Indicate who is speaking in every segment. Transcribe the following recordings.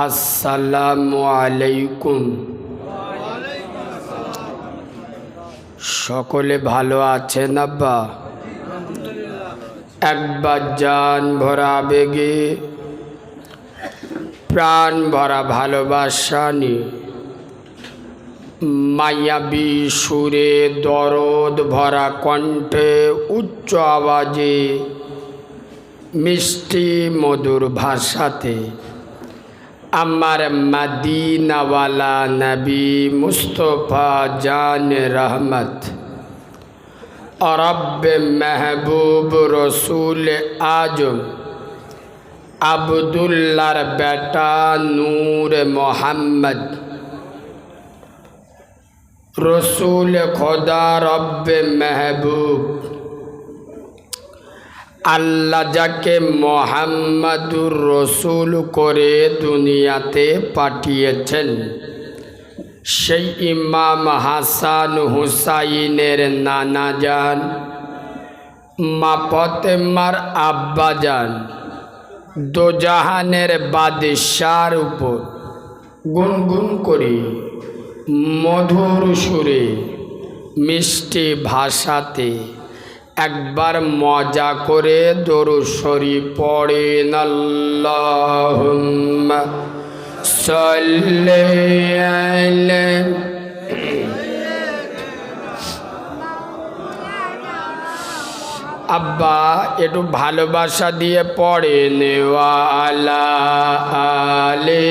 Speaker 1: আসসালামু আলাইকুম। সকলে ভালো আছেন আব্বা? একবার জান ভরা আবেগে প্রাণ ভরা ভালোবাসা নিয়ে মায়াবী সুরে দরদ ভরা কণ্ঠে উচ্চ আওয়াজে মিষ্টি মধুর ভাষাতে আমার মদিনাওয়ালা নবী মুস্তফা জান রহমত রব্বে মেহবুব রসুল আজম আবদুল্লাহর বেটা নূর মোহাম্মদ রসুল খোদা রব্বে মেহবুব আল্লাহ যাকে মোহাম্মদুর রসুল করে দুনিয়াতে পাঠিয়েছেন, সেই ইমাম হাসান হুসাইনের নানা যান মা ফাতেমার আব্বা যান দোজাহানের বাদশার উপর গুনগুন করে মধুর সুরে মিষ্টি ভাষাতে একবার মজা করে দরুদ শরীফ পড়েন। আল্লাহুম্মা সাল্লি আলাইহি। আব্বা একটু ভালোবাসা দিয়ে পড়েন ওয়ালা আলে।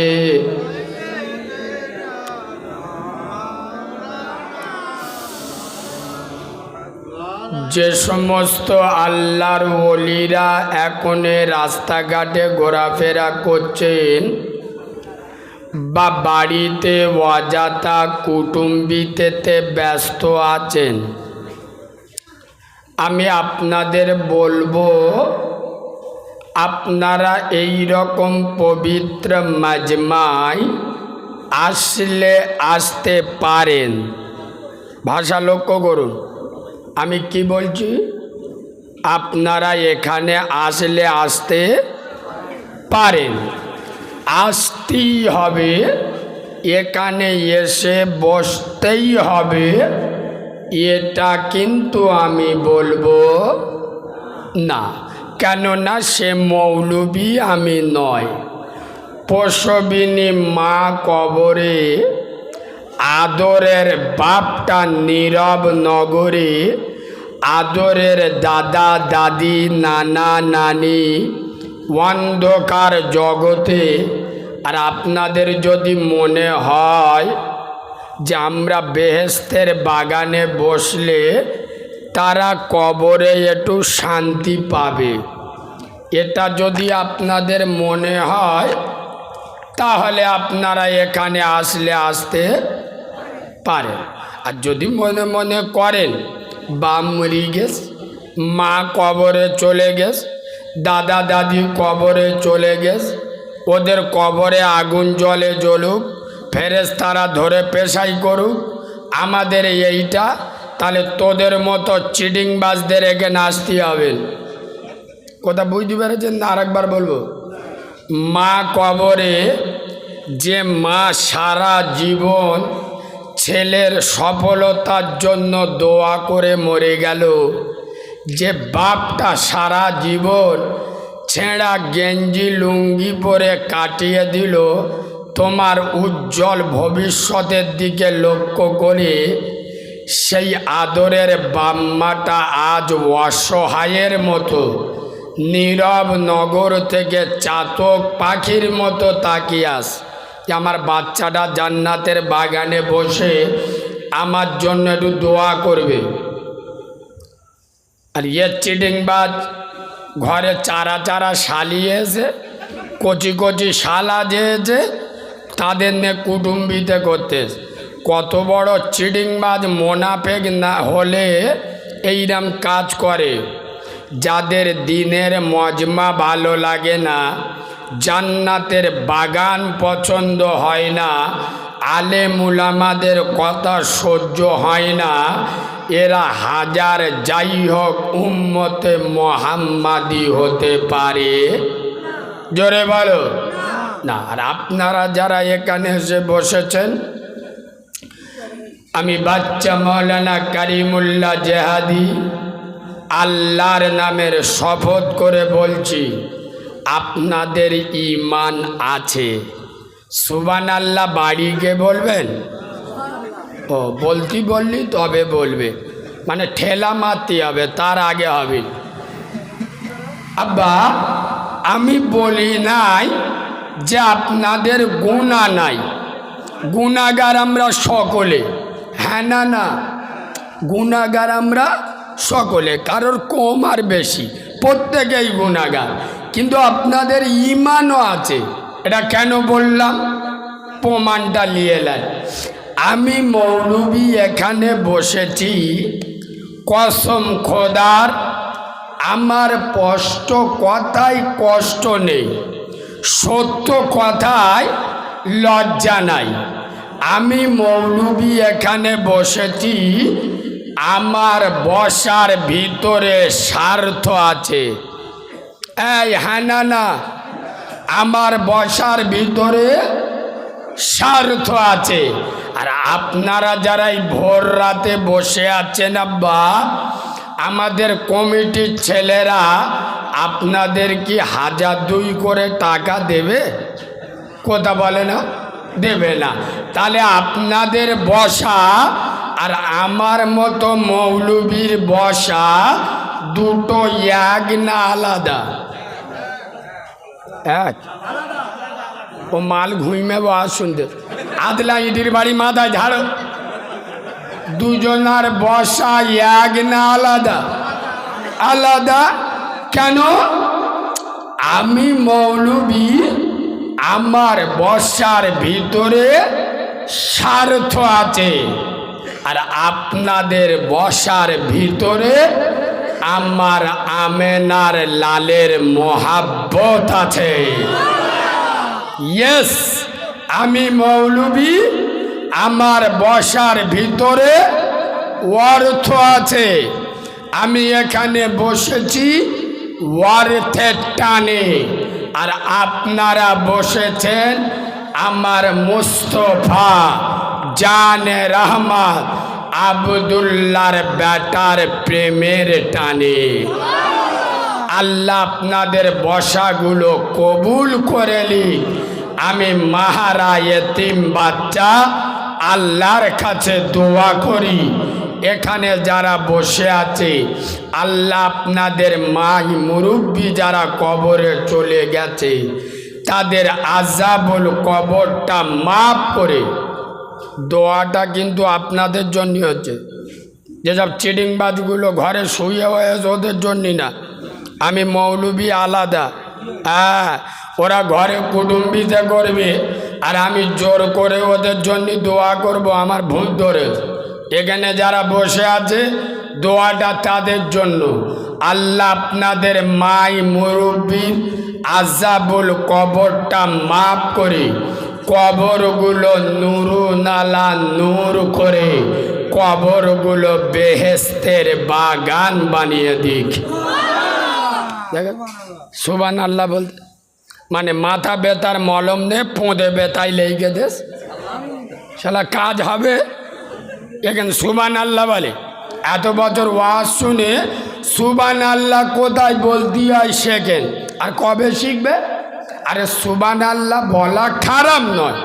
Speaker 1: যে সমস্ত আল্লাহর ওলিরা এখন রাস্তাঘাটে ঘোরাফেরা করছেন বা বাড়িতে অযথা কুটুম্বিতে ব্যস্ত আছেন, আমি আপনাদের বলবো আপনারা এই রকম পবিত্র মাজমায় আসতে পারেন। ভাষা লক্ষ্য করুন, আমি কি বলছি, আপনারা এখানে আসতে পারেন, আসতেই হবে, এখানে এসে বসতেই হবে, এটা কিন্তু আমি বলবো না। কেননা সে মৌলবি আমি নয়। প্রসবিনী মা কবরে আদরের বাপটা নীরব নগরে, আদরের দাদা দাদি নানা নানি অন্ধকার জগতে। আর আপনাদের যদি মনে হয় যে আমরা বেহেশতের বাগানে বসলে তারা কবরে একটু শান্তি পাবে, এটা যদি আপনাদের মনে হয় তাহলে আপনারা এখানে আসতে পারেন। আর যদি মনে মনে করেন বাপ মরে গেছে, মা কবরে চলে গেছে, দাদা দাদি কবরে চলে গেছে, ওদের কবরে আগুন জ্বলে জ্বলুক, ফেরেশতারা ধরে পেশাই করুক, আমাদের এইটা, তাহলে তোদের মতো চিটিংবাজদের এখানে আসতে হবে। কথা বুঝতে পেরেছেন? আরেকবার বলবো, মা কবরে যে মা সারা জীবন ছেলের সফলতার জন্য দোয়া করে মরে গেল, যে বাপটা সারা জীবন ছেঁড়া গেঞ্জি লুঙ্গি পরে কাটিয়ে দিল তোমার উজ্জ্বল ভবিষ্যতের দিকে লক্ষ্য করে, সেই আদরের বাম্মাটা আজ অসহায়ের মতো নীরব নগর থেকে চাতক পাখির মতো তাকিয়ে আস যে আমার বাচ্চাটা জান্নাতের বাগানে বসে আমার জন্য একটু দোয়া করবে। আর চিটিংবাজ ঘরে চারা চারা শালিয়েছে, কচি কচি শালা যেয়েছে, তাদের নিয়ে কুটুম্বিতে করতে। কত বড় চিটিংবাজ মোনাফেক না হলে এইরকম কাজ করে। যাদের দিনের মজমা ভালো লাগে না, জান্নাতের বাগান পছন্দ হয় না, আলেম উলামাদের কথা সহ্য হয় না, এরা হাজার যাই হোক উম্মতে মোহাম্মাদি হতে পারে? জোরে বলো না। আর আপনারা যারা এখানে এসে বসেছেন, আমি বাচ্চা মৌলানা কারিমুল্লাহ জেহাদি আল্লাহর নামের শপথ করে বলছি, আপনাদের ঈমান আছে। সুবহানাল্লাহ বাড়ি গিয়ে বলবেন? ও বলতি বললি তবে বলবে, মানে ঠেলা মারতে হবে, তার আগে হবে। আব্বা আমি বলি নাই যে আপনাদের গুনাহ নাই, গুনাহগার আমরা সকলে। হ্যাঁ না না, গুনাহগার আমরা সকলে, কারোর কম আর বেশি, প্রত্যেকেই গুনাহগার, কিন্তু আপনাদের ঈমানও আছে। এটা কেন বললাম? প্রমাণটা নিয়ে এলেন। আমি মৌলবি এখানে বসেছি, কসম খোদার আমার স্পষ্ট কথায় কষ্ট নেই, সত্য কথায় লজ্জা নাই। আমি মৌলবি এখানে বসেছি, আমার বসার ভিতরে স্বার্থ আছে। এই হ্যাঁ না না, আমার বসার ভিতরে স্বার্থ আছে। আর আপনারা যারাই ভোর রাতে বসে আছেন আব্বা, আমাদের কমিটির ছেলেরা আপনাদের কি 1002 করে টাকা দেবে? কথা বলে না, দেবে না। তাহলে আপনাদের বসা আর আমার মতো মৌলবীর বসা দুটো এক না আলাদা? এক। ও মাল ঘুইমে বাস শুনতে, আদলা ইটির বাড়ি মাথায় ঝাড়ো। দুজনার বসা এক না আলাদা? আলাদা। কেন? আমি মৌলবী, আমার বসার ভিতরে স্বার্থ আছে, আর আপনাদের বসার ভিতরে আমার আমেনার লালের মোহাব্বত আছে। ইয়েস, আমি মৌলবী, আমার বসার ভিতরে অর্থ আছে। আমি এখানে বসেছি অর্থের টানে, আর আপনারা বসেছেন আমার মুস্তফা জানে রহমত আব্দুল্লাহর বেটার প্রেমের টানে। আল্লাহ আপনাদের বসাগুলো কবুল করেলি। আমি মাহারা এতিম বাচ্চা আল্লাহর কাছে দোয়া করি, এখানে যারা বসে আছে আল্লাহ আপনাদের মাই মুরব্বী যারা কবরে চলে গেছে তাদের আযাবুল কবরটা মাফ করে। দোয়াটা কিন্তু আপনাদের জন্য হচ্ছে, যেসব চিডিংবাজগুলো ঘরে শুয়ে হয়েছে ওদের জন্য না। আমি মৌলবী আলাদা, হ্যাঁ, ওরা ঘরে কুটুম্বিতে করবে আর আমি জোর করে ওদের জন্য দোয়া করব। আমার ভুল ধরে এখানে যারা বসে আছে দোয়াটা তাদের জন্য। আল্লাহ আপনাদের মাই মুরব্বী আযাবুল কবরটা মাফ করে, কবরগুলো নুরু নালা নূর করে, কবরগুলো বেহেশতের বাগান বানিয়ে দিক। দেখেন সুবহানাল্লাহ বলতে মানে মাথা ব্যথার মলম নে পোঁদে ব্যথায় লেগে দেশ, শালা কাজ হবে। এখানে সুবহানাল্লাহ বলে, এত বছর ওয়াজ শুনে সুবহানাল্লাহ কোথায় বলতে হয় শেখেন, আর কবে শিখবে? আরে সুবহানাল্লাহ বলা খারাপ নয়,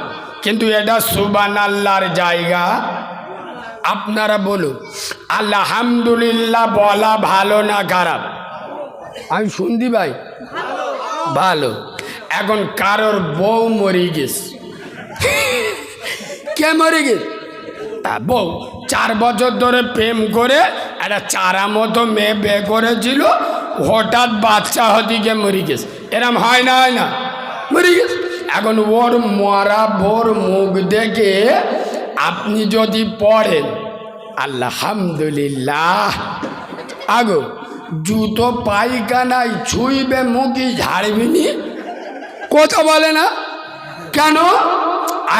Speaker 1: কিন্তু এটা সুবহানাল্লাহর জায়গা। আপনারা বলুন আলহামদুলিল্লাহ বলা ভালো না খারাপ? আমি শুনদি ভাই ভালো। এখন কারোর বউ মরে গেছে, কে মরে গেছে? বউ 4 বছর ধরে প্রেম করে একটা চারা মতো মেয়ে বিয়ে করেছিল, হঠাৎ বাচ্চা হদিকে মরে গেছে। এরম হয় না, হয় না? মরে গেছে। এখন ওর মরা বোর মুখ দেখে আপনি যদি পড়েন আলহামদুলিল্লাহ, আগো জুতো পায়খানায় ছুঁইবে মুখি ঝাড়বিনি, কথা বলে না কেন?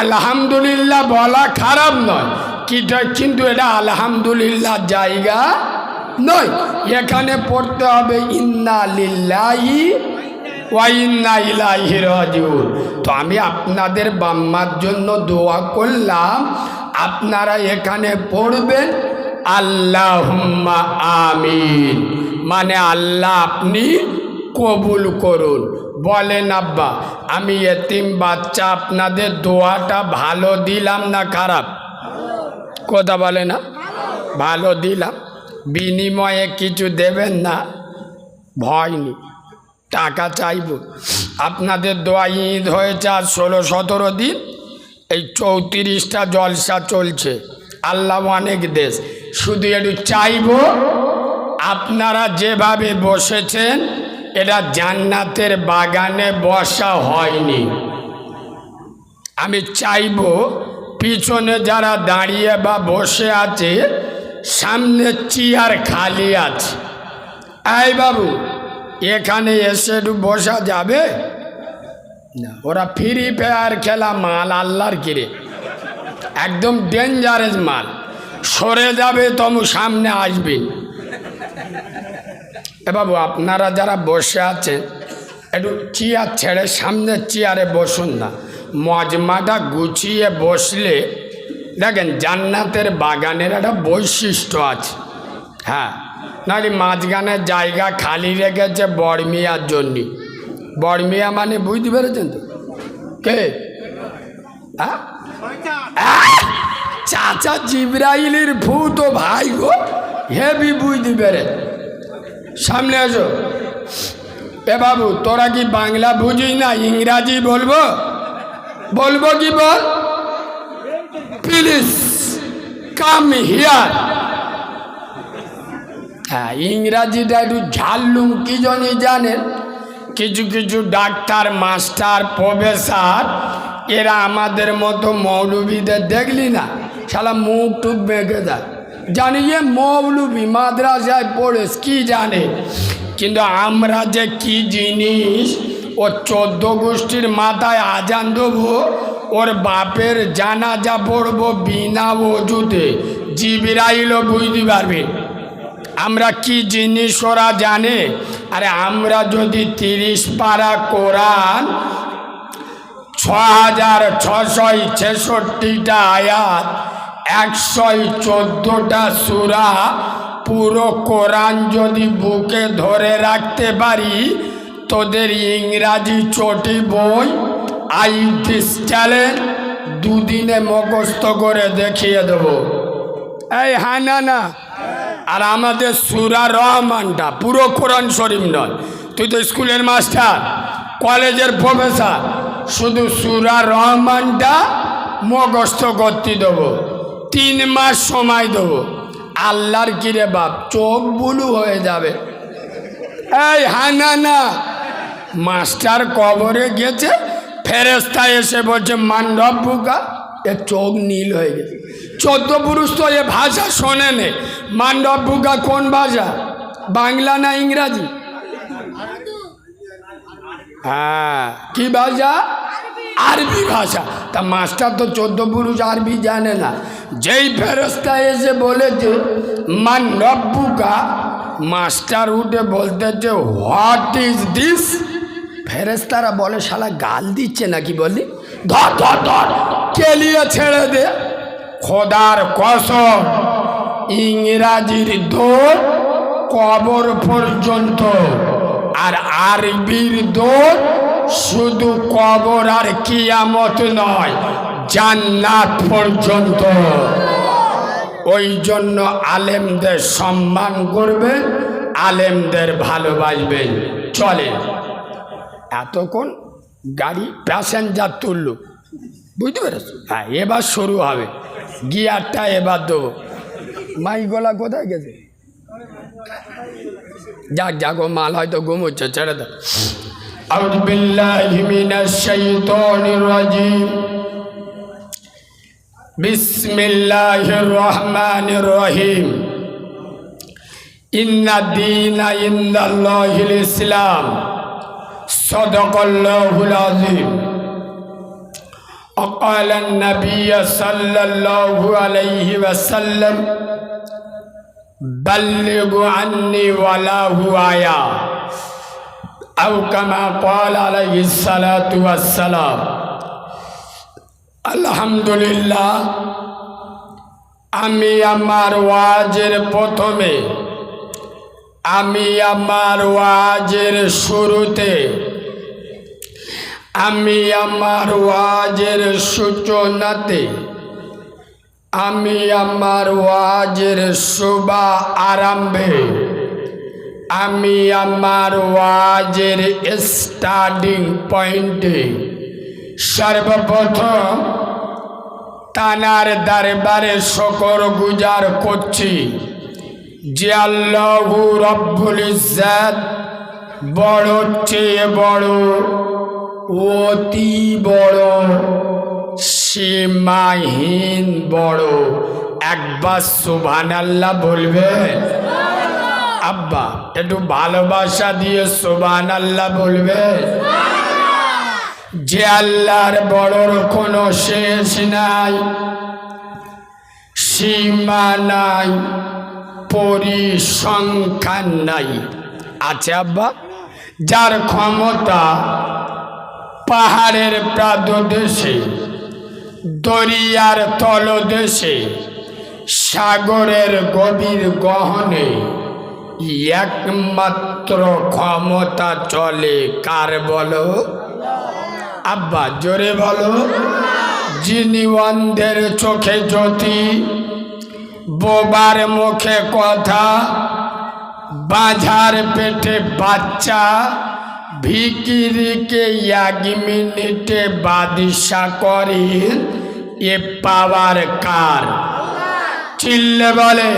Speaker 1: আলহামদুলিল্লাহ বলা খারাপ নয়, কিন্তু এটা আলহামদুলিল্লাহ জায়গা নয়। এখানে পড়তে হবে ইন্না লিল্লাহি ওয়া ইন্না ইলাইহি রাজিউন। তো আমি আপনাদের বাম্মার জন্য দোয়া করলাম, আপনারা এখানে পড়বেন আল্লাহুম্মা আমিন, মানে আল্লাহ আপনি কবুল করুন। বলেন আব্বা আমি এতিম বাচ্চা, আপনাদের দোয়াটা ভালো দিলাম না খারাপ? কথা বলে না? ভালো দিলাম। বিনিময়ে কিছু দেবেন না? ভয় নেই, টাকা চাইব। আপনাদের দোয়া ঈদ হয়েছে আর 16-17 দিন, এই 34টা জলসা চলছে। আল্লাহ অনেক দেশ, শুধু একটু চাইব আপনারা যেভাবে বসেছেন এটা জান্নাতের বাগানে বসা হয়নি। আমি চাইব পিছনে যারা দাঁড়িয়ে বা বসে আছে, সামনে চেয়ার খালি আছে, এই বাবু এখানে এসে একটু বসা যাবে না? ওরা ফ্রি ফায়ার খেলা মাল, আল্লাহর কিরে একদম ডেঞ্জারাস মাল, সরে যাবে তবু সামনে আসবেন। এ বাবু আপনারা যারা বসে আছেন একটু চেয়ার ছেড়ে সামনের চেয়ারে বসুন না, মজমাটা গুছিয়ে বসলে দেখেন জান্নাতের বাগানের একটা বৈশিষ্ট্য আছে। হ্যাঁ, নাহলে মাঝখানে জায়গা খালি রেখেছে বড়মিয়ার জন্য। বড়মিয়া মানে বুঝতে পেরেছেন তো কে? হ্যাঁ, চাচা জিব্রাইলের ভূত ভাই গো, হেবি বুঝতে পেরে। সামনে আসো। এ বাবু তোরা কি বাংলা বুঝিস না? ইংরাজি বলবো? বলবো কি বল? Please come here. হ্যাঁ, ইংরাজিটা একটু ঝাড়লুম কি জানেন? কিছু কিছু ডাক্তার, মাস্টার, প্রফেসর এরা আমাদের মতো মৌলবীদের দেখলি না, শালা মুখ টুক বেঁকে যায়, জানি যে মৌলবী মাদ্রাসায় পড়ে কি জানে, কিন্তু আমরা যে কি জিনিস, ও 14 গোষ্ঠীর মাথায় আজান দেবো, ওর বাপের জানাজা পড়বো বিনা ওযুতে, জিবরাইলও বুঝতে পারবে আমরা কি জিনিস ওরা জানে। আরে আমরা যদি 30 পারা কোরআন, 6666টা আয়াত, 114টা সূরা, পুরো কোরআন যদি বুকে ধরে রাখতে পারি, তোদের ইংরাজি চটি বই আই দিস চ্যালেঞ্জ 2 দিনে মুখস্থ করে দেখিয়ে দেবো। এই হ্যাঁ না, আর আমাদের সূরা রহমানটা পুরো কোরআন শরীফ নয়। তুই তো স্কুলের মাস্টার, কলেজের প্রফেসর, শুধু সূরা রহমানটা মুখস্থ করতে দেবো, 3 মাস সময় দেবো। আল্লাহর কিরে বাপ, চোখ বুলু হয়ে যাবে। এই হ্যাঁ না, মাস্টার কবরে গেছে, ফেরেশতা এসে বলছে মান রব্বুকা, এর চোখ নীল হয়ে গেছে। 14 পুরুষ তো এ ভাষা শোনে নে। মান রব্বুকা কোন ভাষা? বাংলা না ইংরাজি? হ্যাঁ, কি ভাষা? আরবি ভাষা। তা মাস্টার তো 14 পুরুষ আরবি জানে না। যেই ফেরেশতা এসে বলেছে মান রব্বুকা, মাস্টার উঠে বলতেছে হোয়াট ইজ দিস। ফেরেশতারা বলে শালা গাল দিচ্ছে নাকি, বলি ধর ধর ধর কেলিয়ে ছেড়ে দে। খোদার কসম, ইংরাজির দৌড় কবর পর্যন্ত, আর আরবির দৌড় শুধু কবর আর কিয়ামত নয়, জান্নাত পর্যন্ত। ওই জন্য আলেমদের সম্মান করবেন, আলেমদের ভালোবাসবেন। চলে এতক্ষণ গাড়ি প্যাসেঞ্জার তুলল, বুঝতে পেরেছ? হ্যাঁ, এবার শুরু হবে, গিয়ারটা এবার দেবো। মাইকগুলা কোথায় গেছে? যাক ও মাল হয়তো ঘুমোচ্ছে, ছেড়ে দাও। আউযু বিল্লাহি মিনাশ শাইতানির রাজিম। বিসমিল্লাহির রহমানির রহিম। ইন্না দীনা ইনদাল্লাহিল ইসলাম। সাদাকাল্লাহুল আযীম। وقال النبي صلى الله عليه وسلم بلغوا عني ولو آية أو كما قال عليه الصلاة والسلام। আলহামদুলিল্লাহ, আমি আমার ওয়াজের প্রথমে, আমি আমার ওয়াজের শুরুতে, আমি আমার ওয়াজের সূচনাতে, আমি আমার ওয়াজের শুভা আরম্ভে, আমি আমার ওয়াজের স্টার্টিং পয়েন্টে সর্বপ্রথম তানার দরবারে শুকর গুজার করছি যে আল্লাহু রব্বুল ইজ্জত বড় চেয়ে বড়, অতি বড়, সীমাহীন বড়। একবার সুবহানাল্লাহ বলবে? আব্বা একটু ভালোবাসা দিয়ে সুবহানাল্লাহ বলবে? যে আল্লাহর বড়র কোনো শেষ নাই, সীমা নাই, পরিসংখ্যান নাই। আছে আব্বা? যার ক্ষমতা পাহাড়ের প্রাদদেশে, দরিয়ার তলদেশে, সাগরের গভীর গহনে একমাত্র ক্ষমতা চলে কার বলো? আব্বা জোরে বলো। যিনি অন্ধের চোখে জ্যোতি, বোবার মুখে কথা, বাঁঝার পেটে বাচ্চা, ভিখিরিকে 1 মিনিটে বাদশা করে, এ পাওয়ার কার? চিল্লে বলে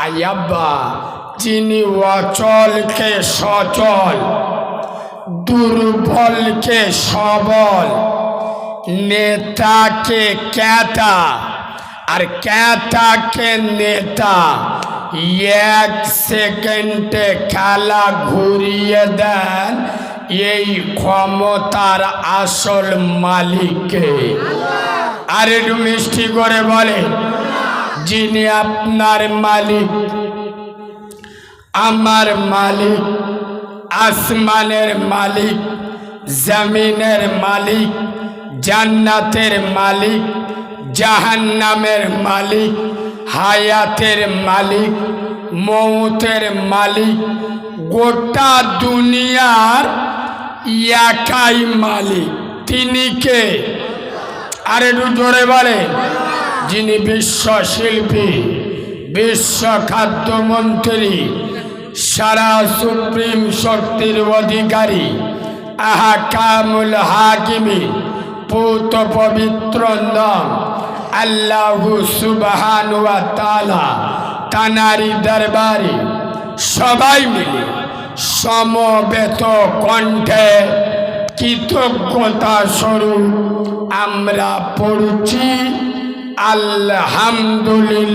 Speaker 1: আই আব্বা। যিনি অচলকে সচল, দুর্বলকে সবল, নেতাকে ক্যাতা আর ক্যাতাকে নেতা 1 সেকেন্ডে খেলা ঘুরিয়ে দেন, এই ক্ষমতার আসল মালিককে। আর একটু মিষ্টি করে বলে, যিনি আপনার মালিক, আমার মালিক, আসমানের মালিক, জমিনের মালিক, জান্নাতের মালিক, জাহান্নামের মালিক, হায়াতের মালিক, মৌতের মালিক, গোটা দুনিয়ার একাই মালিক। তিনি কে? আর একটু জোরে বলে। যিনি বিশ্ব শিল্পী, বিশ্ব খাদ্যমন্ত্রী, সারা সুপ্রিম শক্তির অধিকারী, আহকামুল হাকিমি, পূত পবিত্র নাম আল্লাহু সুবহানাহু ওয়া তাআলা। তানারি দরবারে সবাই মিলে সমবেত কণ্ঠে কৃতজ্ঞতা স্বরূপ আমরা পড়ছি আলহামদুলিল্লাহ।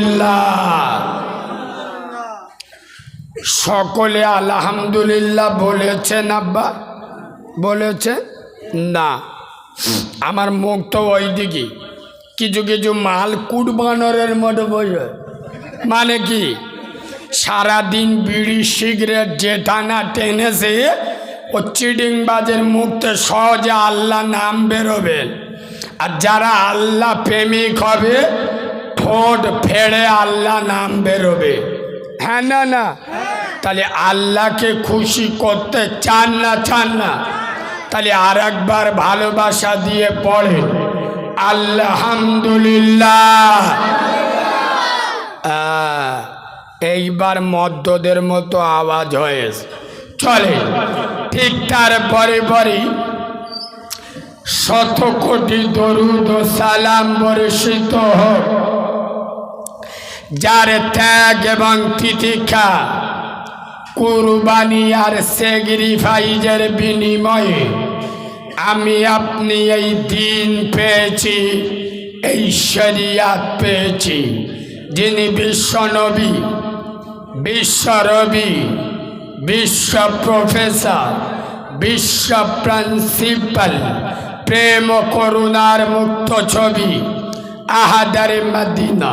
Speaker 1: সকলে আলহামদুলিল্লাহ বলেছেন আব্বা? বলেছে না? আমার মুখ তো ওই দিকে, কিছু কিছু মাল কুটবানরের মতো বোঝে। মানে কি? সারাদিন বিড়ি সিগারেট যেটা না টেনেছে, ও চিডিংবাজের মুখতে সহজে আল্লাহ নাম বেরোবে। আর যারা আল্লাহ প্রেমিক হবে, ঠোঁট ফেড়ে আল্লাহ নাম বেরোবে। হ্যাঁ না? না তাহলে আল্লাহকে খুশি করতে চান না? চান না? তাহলে আর একবার ভালোবাসা দিয়ে পড়ে আলহামদুলিল্লাহ। এইবার মদ্যদের মতো আওয়াজ হয়েছে চলে। ঠিক তার পরে পরে 100 কোটি দরুদ ও সালাম বর্ষিত হোক যার ত্যাগ এবং তিতিক্ষা, কুরবানি আর স্যাক্রিফাইসের বিনিময়ে আমি আপনি এই দিন পেয়েছি, এই শরিয়াত পেয়েছি। যিনি বিশ্বনবী, বিশ্বরবি, বিশ্ব প্রফেসর, বিশ্ব প্রিন্সিপাল, প্রেম করুণার মুক্ত ছবি, আহাদারে মদিনা,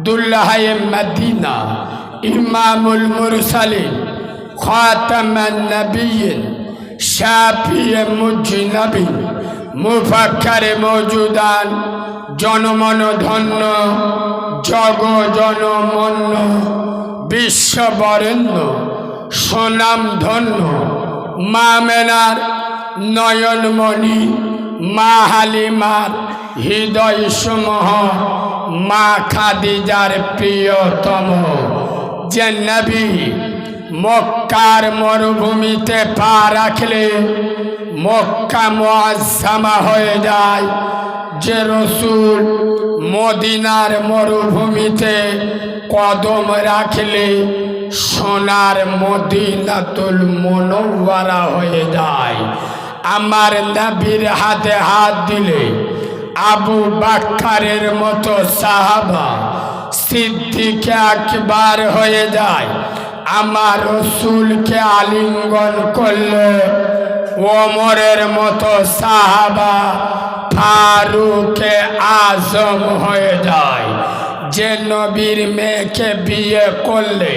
Speaker 1: দুল্লাহে মদিনা, ইমামুল মুরসালিন, খাতামান নবিয়্যিন, শাফিয়ে মুজনবিন, মুফাক্কারে মওজুদান, জনমন ধন্য, জগ জনমন্য, বিশ্ববরেণ্য, সুনাম ধন্য, মা মেনার নয়নমণি, মা হালিমার হৃদয় সমূহ, মা খাদিজার প্রিয়তম, যে নবী মক্কার মরুভূমিতে পা রাখলে মক্কা মুআজ্জামা হয়ে যায়, যে রসুল মদিনার মরুভূমিতে কদম রাখলে সোনার মদিনাতুল মুনাওয়ারা হয়ে যায়। আমার নবীর হাতে হাত দিলে আবু বাক্কারের মতো সাহাবা, সিদ্দিক আকবার হয়ে যায়। আমার রসুলকে আলিঙ্গন করলে ওমরের মতো সাহাবা, ফারুকে আজম হয়ে যায়। যে নবীর মেয়েকে বিয়ে করলে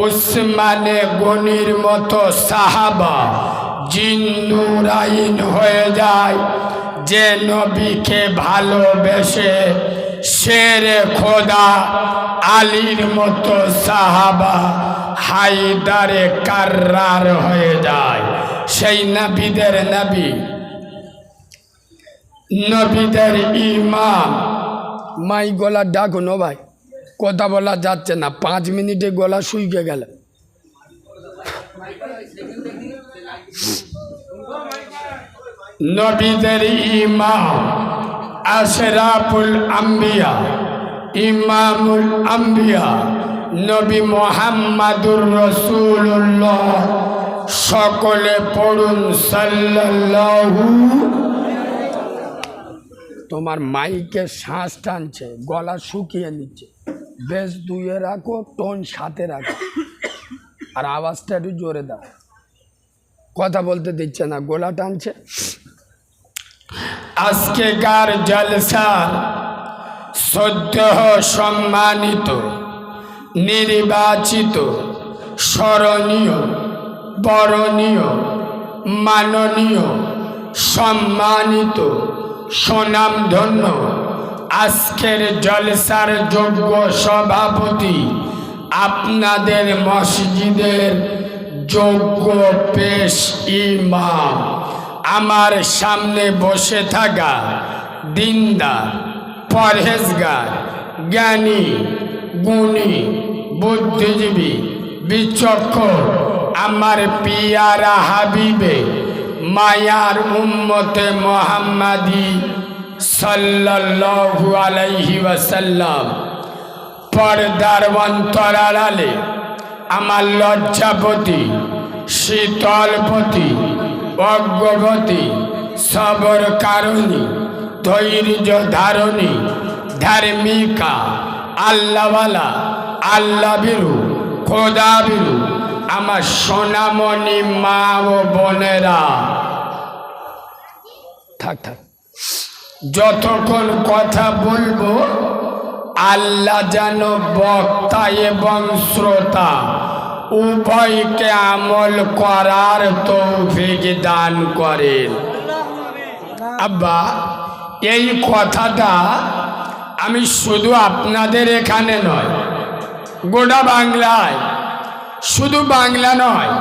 Speaker 1: উসমানে গনির মতো সাহাবা, জিন্নুরাইন হয়ে যায়। যে নবীকে ভালোবেসে শেরে খোদা আলীর মতো সাহাবা, হায়দারে কার্রার হয়ে যায়। সেই নবীদের নবী, নবীদের ইমাম। মাই গলা ডাকুন ও ভাই, কথা বলা যাচ্ছে না, 5 মিনিটে গলা শুকিয়ে গেল। নবীদের ইমাম, আশরাফুল আম্বিয়া, ইমামুল আম্বিয়া, নবী মুহাম্মাদুর রাসূলুল্লাহ। সকলে পড়ুন সাল্লাল্লাহু। তোমার মাইকে শ্বাস টানছে, গলা শুকিয়ে নিচ্ছে, বেশ দুয়ে রাখো, টোন 7-এ রাখো, আর আওয়াজটা একটু জোরে দাও। কথা বলতে দিচ্ছে না, গলা টানছে। আজকেকার জলসার সদ্য সম্মানিত, নির্বাচিত, স্মরণীয়, বরণীয়, মাননীয়, সম্মানিত, সুনামধন্য আজকের জলসার যোগ্য সভাপতি, আপনাদের মসজিদের যোগ্য পেশ ইমাম, আমার সামনে বসে থাকা দিনদার, পরহেজগার, জ্ঞানী, গুণী, বুদ্ধিজীবী, বিচক্ষণ, আমার পিয়ারা হাবিবে, মায়ার উম্মতে মুহাম্মাদি সাল্লাল্লাহু আলাইহি ওয়াসাল্লাম, পর্দার অন্তরালে আমার লজ্জাপতি, শীতলপতি, অজ্ঞপতি, সবর কারণী, ধৈর্য ধারণী, ধার্মিকা, আল্লাহওয়ালা, আল্লাহ বিরু, খোদা বিরু, আমার সোনামণি মা ও বোনেরা, থাক থাক, যতক্ষণ কথা বলবো আল্লাহ যেন বক্তা এবং শ্রোতা উভয়কে আমল করার তৌফিক দান করেন। আব্বা, এই কথাটা আমি শুধু আপনাদের এখানে নয়, গোটা বাংলায়, শুধু বাংলা নয়,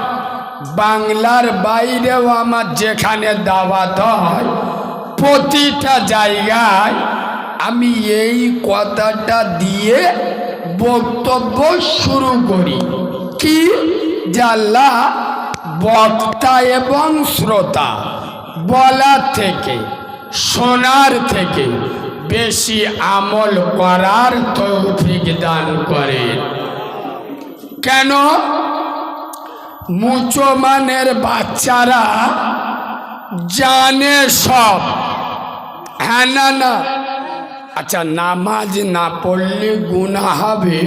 Speaker 1: বাংলার বাইরেও আমার যেখানে দাওয়াত হয়, প্রতিটা জায়গায় আমি এই কথাটা দিয়ে বক্তব্য শুরু করি। কি জাল্লা বক্তা এবং শ্রোতা বলার থেকে, শোনার থেকে বেশি আমল করার তৌফিক দান করে। কেন? মুসলমানের বাচ্চারা জানে সব, হ্যাঁ না না? আচ্ছা, নামাজ না পড়লে গুনাহ হবে,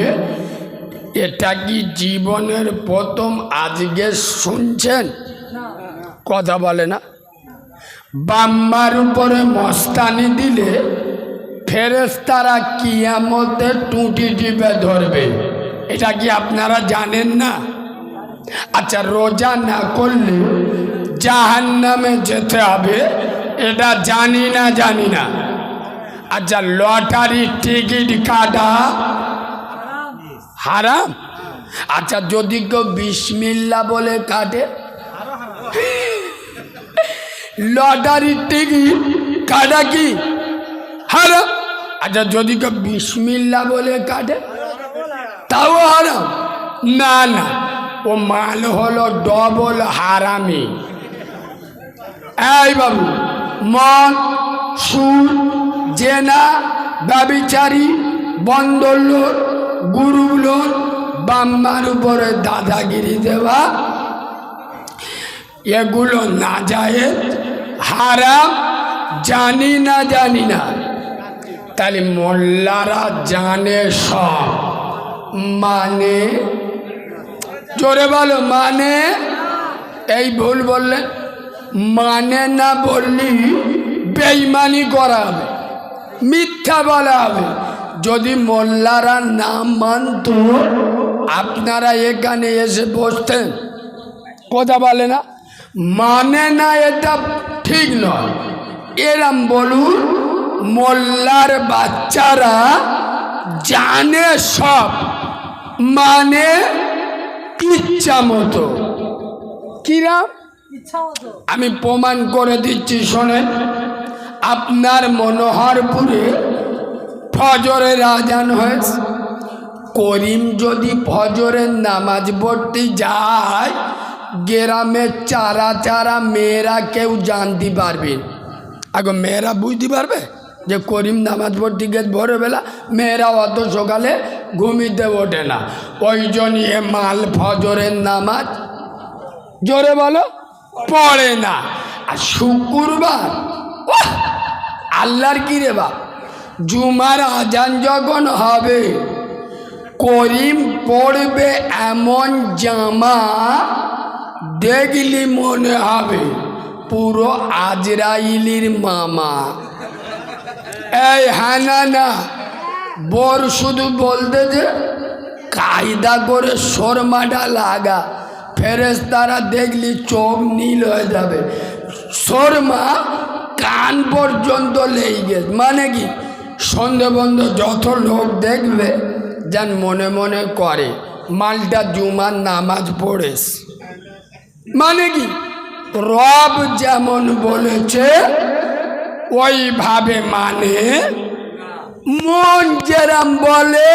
Speaker 1: এটা কি জীবনের প্রথম আজকে শুনছেন? কথা বলে না। বাম্মার উপরে মস্তানি দিলে ফেরেশতারা কিয়ামতে টুটি টিপে ধরবে, এটা কি আপনারা জানেন না? আচ্ছা, রোজা না করলে জাহান্নামে যেতে হবে, এটা জানি না জানি না। আচ্ছা, লটারির টিকিট কাটা হারাম? আচ্ছা, যদি কেউ বিসমিল্লাহ বলে কাটে, লটারির টিকিট কাটা কি হারাম? আচ্ছা, যদি কেউ বিসমিল্লাহ বলে কাটে তাও হারাম? না না, ও মাল হলো ডবল হারামি। এই বাবু, মদ, সুদ, জেনা, ব্যভিচারী, বন্ধন লোন, গুরু লোন, বাম্মার উপরে দাদাগিরি দেওয়া, এগুলো না যায়, হারাম। জানি না জানি না। তাহলে মোল্লারা জানে সব, মানে জোরে বলো মানে। এই ভুল বললে, মানে না বললি বেঈমানি করা হবে, মিথ্যা বলা হবে। যদি মোল্লারা না মানত আপনারা এখানে এসে বসতেন? কথা বলে না, মানে না, এটা ঠিক নয়। এরম বলুন, মোল্লার বাচ্চারা জানে সব, মানে ইচ্ছা মতো। কিরাম? আমি প্রমাণ করে দিচ্ছি, শোনেন। আপনার মনোহরপুরে ফজরের আজান হয়েছে, করিম যদি ফজরের নামাজ পড়তে যায়, গ্রামে চারা চারা মেয়েরা কেউ জানতে পারবে? আগে মেয়েরা বুঝতে পারবে যে করিম নামাজ পড়তে গেছে ভোরবেলা? মেয়েরা অত সকালে ঘুমিতে ওঠে না। ওই জন্য এ মাল ফজরের নামাজ, জোরে বলো, পড়ে না। আর শুক্রবার আল্লাহর কি রে বাপ, জুমার আজান যখন হবে, করিম পড়বে এমন জামা দেখলি মনে হবে পুরো আজরাইলির মামা। এই হ্যাঁ না, বর শুধু বলতে যে কায়দা করে শর্মাটা লাগা, ফেরেশতারা দেখলি চোখ নীল হয়ে যাবে। শর্মা কান পর্যন্ত লেগে গেছে, মানে কি সন্ধে বন্ধ যত লোক দেখবে যেন মনে মনে করে মালটা জুমার নামাজ পড়েস। মানে কি রব যেমন বলেছে ওইভাবে মানে, মন যেরম বলে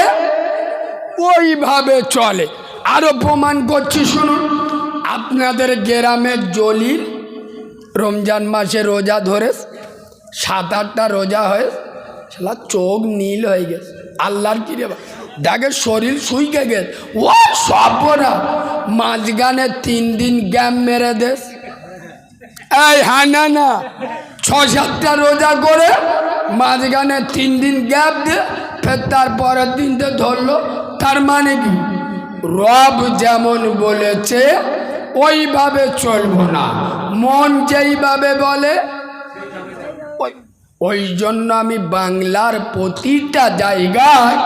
Speaker 1: ওইভাবে চলে। আরো প্রমাণ করছি শুনুন। আপনাদের গ্রামের জলিল রমজান মাসে রোজা ধরে 7-8টা রোজা হয়ে সেটা চোখ নীল হয়ে গেছে। আল্লাহর কি রে, দেখে শরীর শুইকে গেছে। ও সবরা মাঝখানে 3 দিন গ্যাপ মেরে দেশ। এই হ্যাঁ না, 6-7টা রোজা করে মাঝখানে 3 দিন গ্যাপ দে, ফের তারপরের দিনতে ধরলো। তার মানে কি রব যেমন বলেছে ওইভাবে চলবো না, মন যেইভাবে বলে ওই জন্য আমি বাংলার প্রতিটা জায়গায়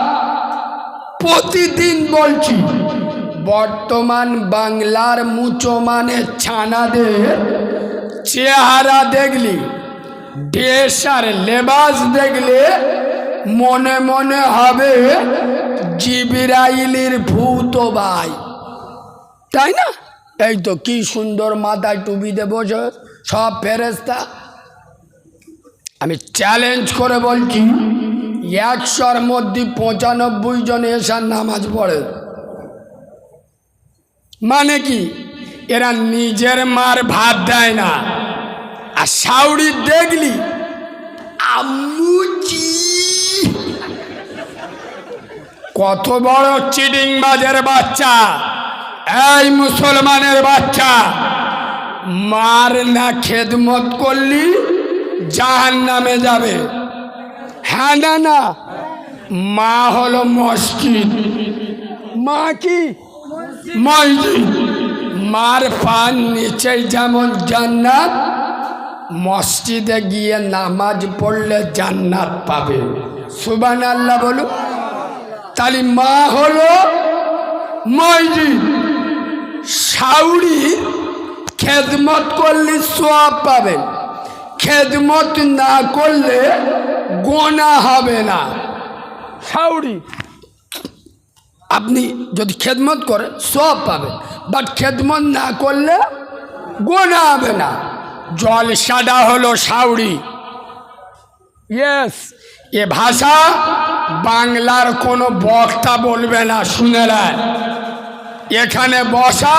Speaker 1: প্রতিদিন বলছি, বর্তমান বাংলার মুসলমানের ছানাদের চেহারা দেখলি, ড্রেস আর লেবাস দেখলে মনে মনে হবে জিবরাইলের ভূত ভাই, তাই না? এই তো কি সুন্দর মাথায় টুপিতে বসে সব ফেরেশতা। আমি চ্যালেঞ্জ করে বলছি, 100-র মধ্যে 95 জন এশার নামাজ পড়ে। মানে কি এরা নিজের মার ভাত দেয় না। আর সাউরি দেখলি আম্মুজি, কত বড় চিটিংবাজের বাচ্চা। এই মুসলমানের বাচ্চা, মার না খেদমত করলি জাহান্নামে যাবে। হ্যাঁ না, মা হলো মসজিদ, মা কি মসজিদ, মার পান নিচে যেমন জান্নাত, মসজিদে গিয়ে নামাজ পড়লে জান্নাত পাবে। সুবহানাল্লাহ বলুন। তাহলে মা হলো মসজিদ। শাউরি খেদমত করলে সওয়াব পাবেন, খেদমত না করলে গোনা হবে না। শাউরি আপনি যদি খেদমত করেন সওয়াব পাবেন, বাট খেদমত না করলে গোনা হবে না। জলসাটা হলো শাউরি। ইয়েস, এ ভাষা বাংলার কোনো বক্তা বলবে না, শুনে নেন। এখানে বসা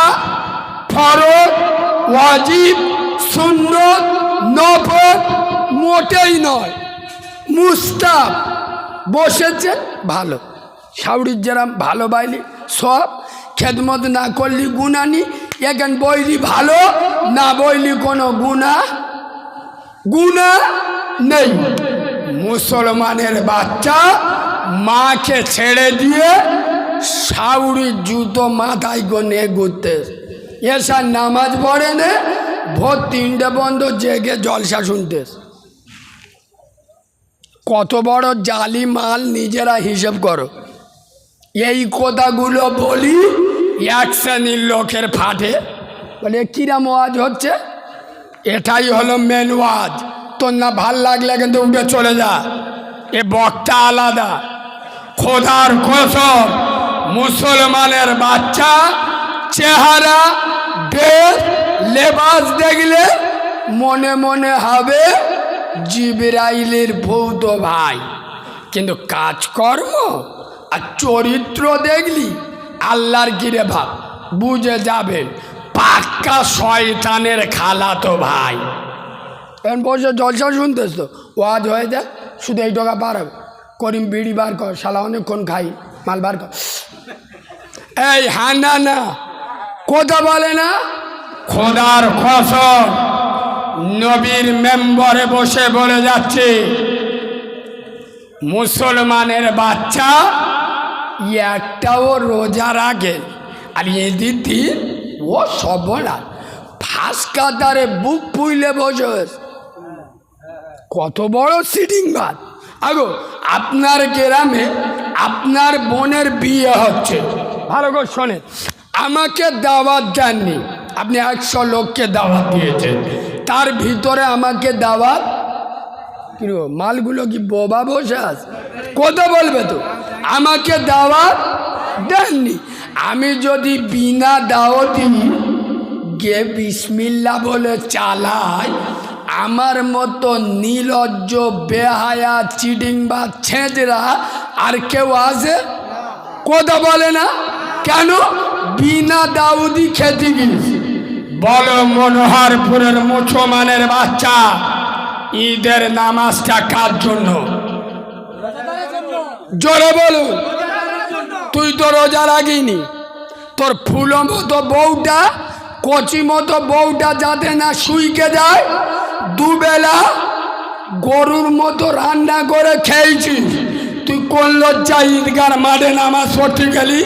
Speaker 1: ফরজ, ওয়াজিব, সুন্নত, নফল মোটেই নয়, মুস্তাহাব। বসেছেন ভালো, শাউরির যেরাম ভালো বাইলি সব, খেদমত না করলি গুনানি। এখন বইলি ভালো, না বইলি কোনো গুনা নেই। মুসলমানের বাচ্চা মাকে ছেড়ে দিয়ে শাউরির জুতো মাথায় গনে ঘুরতে, এসা নামাজ পড়ে নে, ভোর 3টে বন্ধ জেগে জলসা শুনতে। কত বড় জালি মাল নিজেরা হিসেব করো। এই কথাগুলো বলি এক শ্রেণীর লোকের ফাটে, বলে কিরাম ওয়াজ হচ্ছে। এটাই হলো মেন ওয়াজ। তোর না ভাল লাগলে কিন্তু উঠে চলে যা, এ বক্তা আলাদা। খোদার কসম, মুসলমানের বাচ্চা চেহারা, ড্রেস, লেবাস দেখলে মনে মনে হবে জিবরাইলের ভৌত ভাই, কিন্তু কাজকর্ম আর চরিত্র দেখলি আল্লাহর গিরে ভাব, বুঝে যাবেন পাক্কা শয়তানের খালাতো ভাই। এখন বসে জলসা শুনতেস তো, ওয়াজ হয়ে যায়, শুধু এই টাকা পারাবে। করিম বিড়ি বার কর, শালা অনেকক্ষণ খাই, মাল বার কর। এই হ্যাঁ না কথা বলে না। খোদার কসম, নবীর মেম্বরে বসে বলে যাচ্ছে, মুসলমানের বাচ্চা একটাও রোজা রাখে, আর ঈদের দিন ও সব না ফাঁস কাতারে বুক ফুইলে বসে। কত বড় সিটিং বাদ। আগো আপনার গ্রামে আপনার বোনের বিয়ে হচ্ছে, ভালো করে শোনেন, আমাকে দাওয়াত দেননি, আপনি 100 লোককে দাওয়াত দিয়েছেন, তার ভিতরে আমাকে দাওয়াত কি মালগুলো কি বোবা বসে আছে, কথা বলবে তো, আমাকে দাওয়াত দেননি। আমি যদি বিনা দাওয়াতি গে বিসমিল্লাহ বলে চালাই, আমার মতো নির্লজ্জ, বেহায়া, চিডিং বা ছেঁচড়া আর কেউ আছে? কথা বলে না কেন? বিনা দাউদি খেতে গিয়েছি। বলো মনোহরপুরের মুসলমানের বাচ্চা ঈদের নামাজটা কার জন্য? জোরে বলো। তুই তো রোজা রাখিনি, তোর ফুলো মতো বউটা, কচি মতো বউটা যাতে না শুইকে যায়, দুবেলা গরুর মতো রান্না করে খেয়েছিস। তুই কোন লজ্জা ঈদগার মাঠে নামাজ পড়তে গেলি?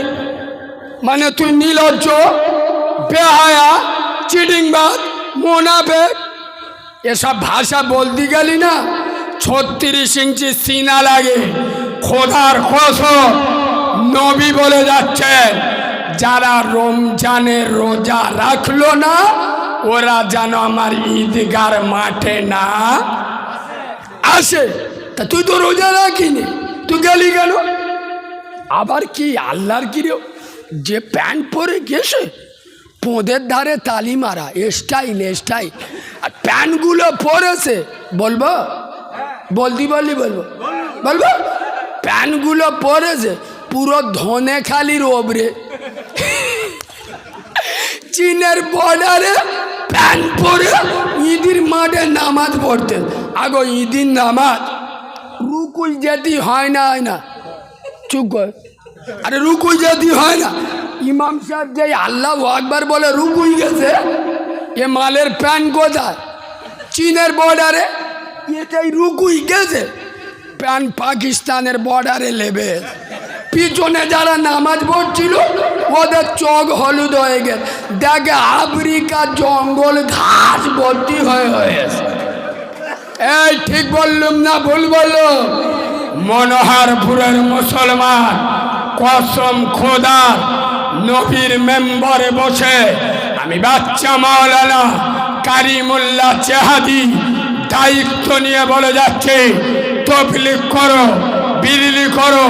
Speaker 1: মানে তুই নির্লজ্জ, বেহায়া, চিটিংবাজ, মুনাফিক, এসব ভাষা বলতে গেলি না 36 ইঞ্চি সিনা লাগে। খোদার কসম, নবী বলে যাচ্ছেন, যারা রমজানের রোজা রাখলো না, ওরা যেন আমার ঈদগার মাঠে না আসে। তা তুই তো রোজা রাখিনি, তুই গেলি কেন? আবার কি আল্লাহর কি রে, যে প্যান্ট পরে গেছে পোঁদের ধারে তালি মারা, স্টাইল, আর প্যান্টগুলো পরেছে, বলবো বলবো প্যান্টগুলো পরেছে পুরো ধনেখালির ওপরে, চীনের বর্ডারে প্যান্ট পরে ঈদের মাঠে নামাজ পড়তেন। আগো ঈদের নামাজ রুকুই যেতে হয় না, চুপ কর, আরে রুকুই যেতে হয় না। ইমাম সাহেব যে আল্লাহু আকবার বলে রুকুই গেছে, এ মালের প্যান্ট কোথায়? চীনের বর্ডারে, এটাই রুকুই গেছে। প্যান্ট পাকিস্তানের বর্ডারে লেবে, পিছনে যারা নামাজ পড়ছিল
Speaker 2: ওদের চোখ হলুদ হয়ে গেছে, দেখে আফ্রিকা জঙ্গল ঘাস ভর্তি হয়েছে। এই ঠিক বললুম না ভুল বললুম?
Speaker 1: মনোহরপুরের মুসলমান কসম খোদার নবীর মেম্বারে বসে আমি বাচ্চা মাওলানা কারিমুল্লাহ চেহাদি দায়িত্ব নিয়ে বলে যাচ্ছে, তবলিগ করো, বিরলি করো,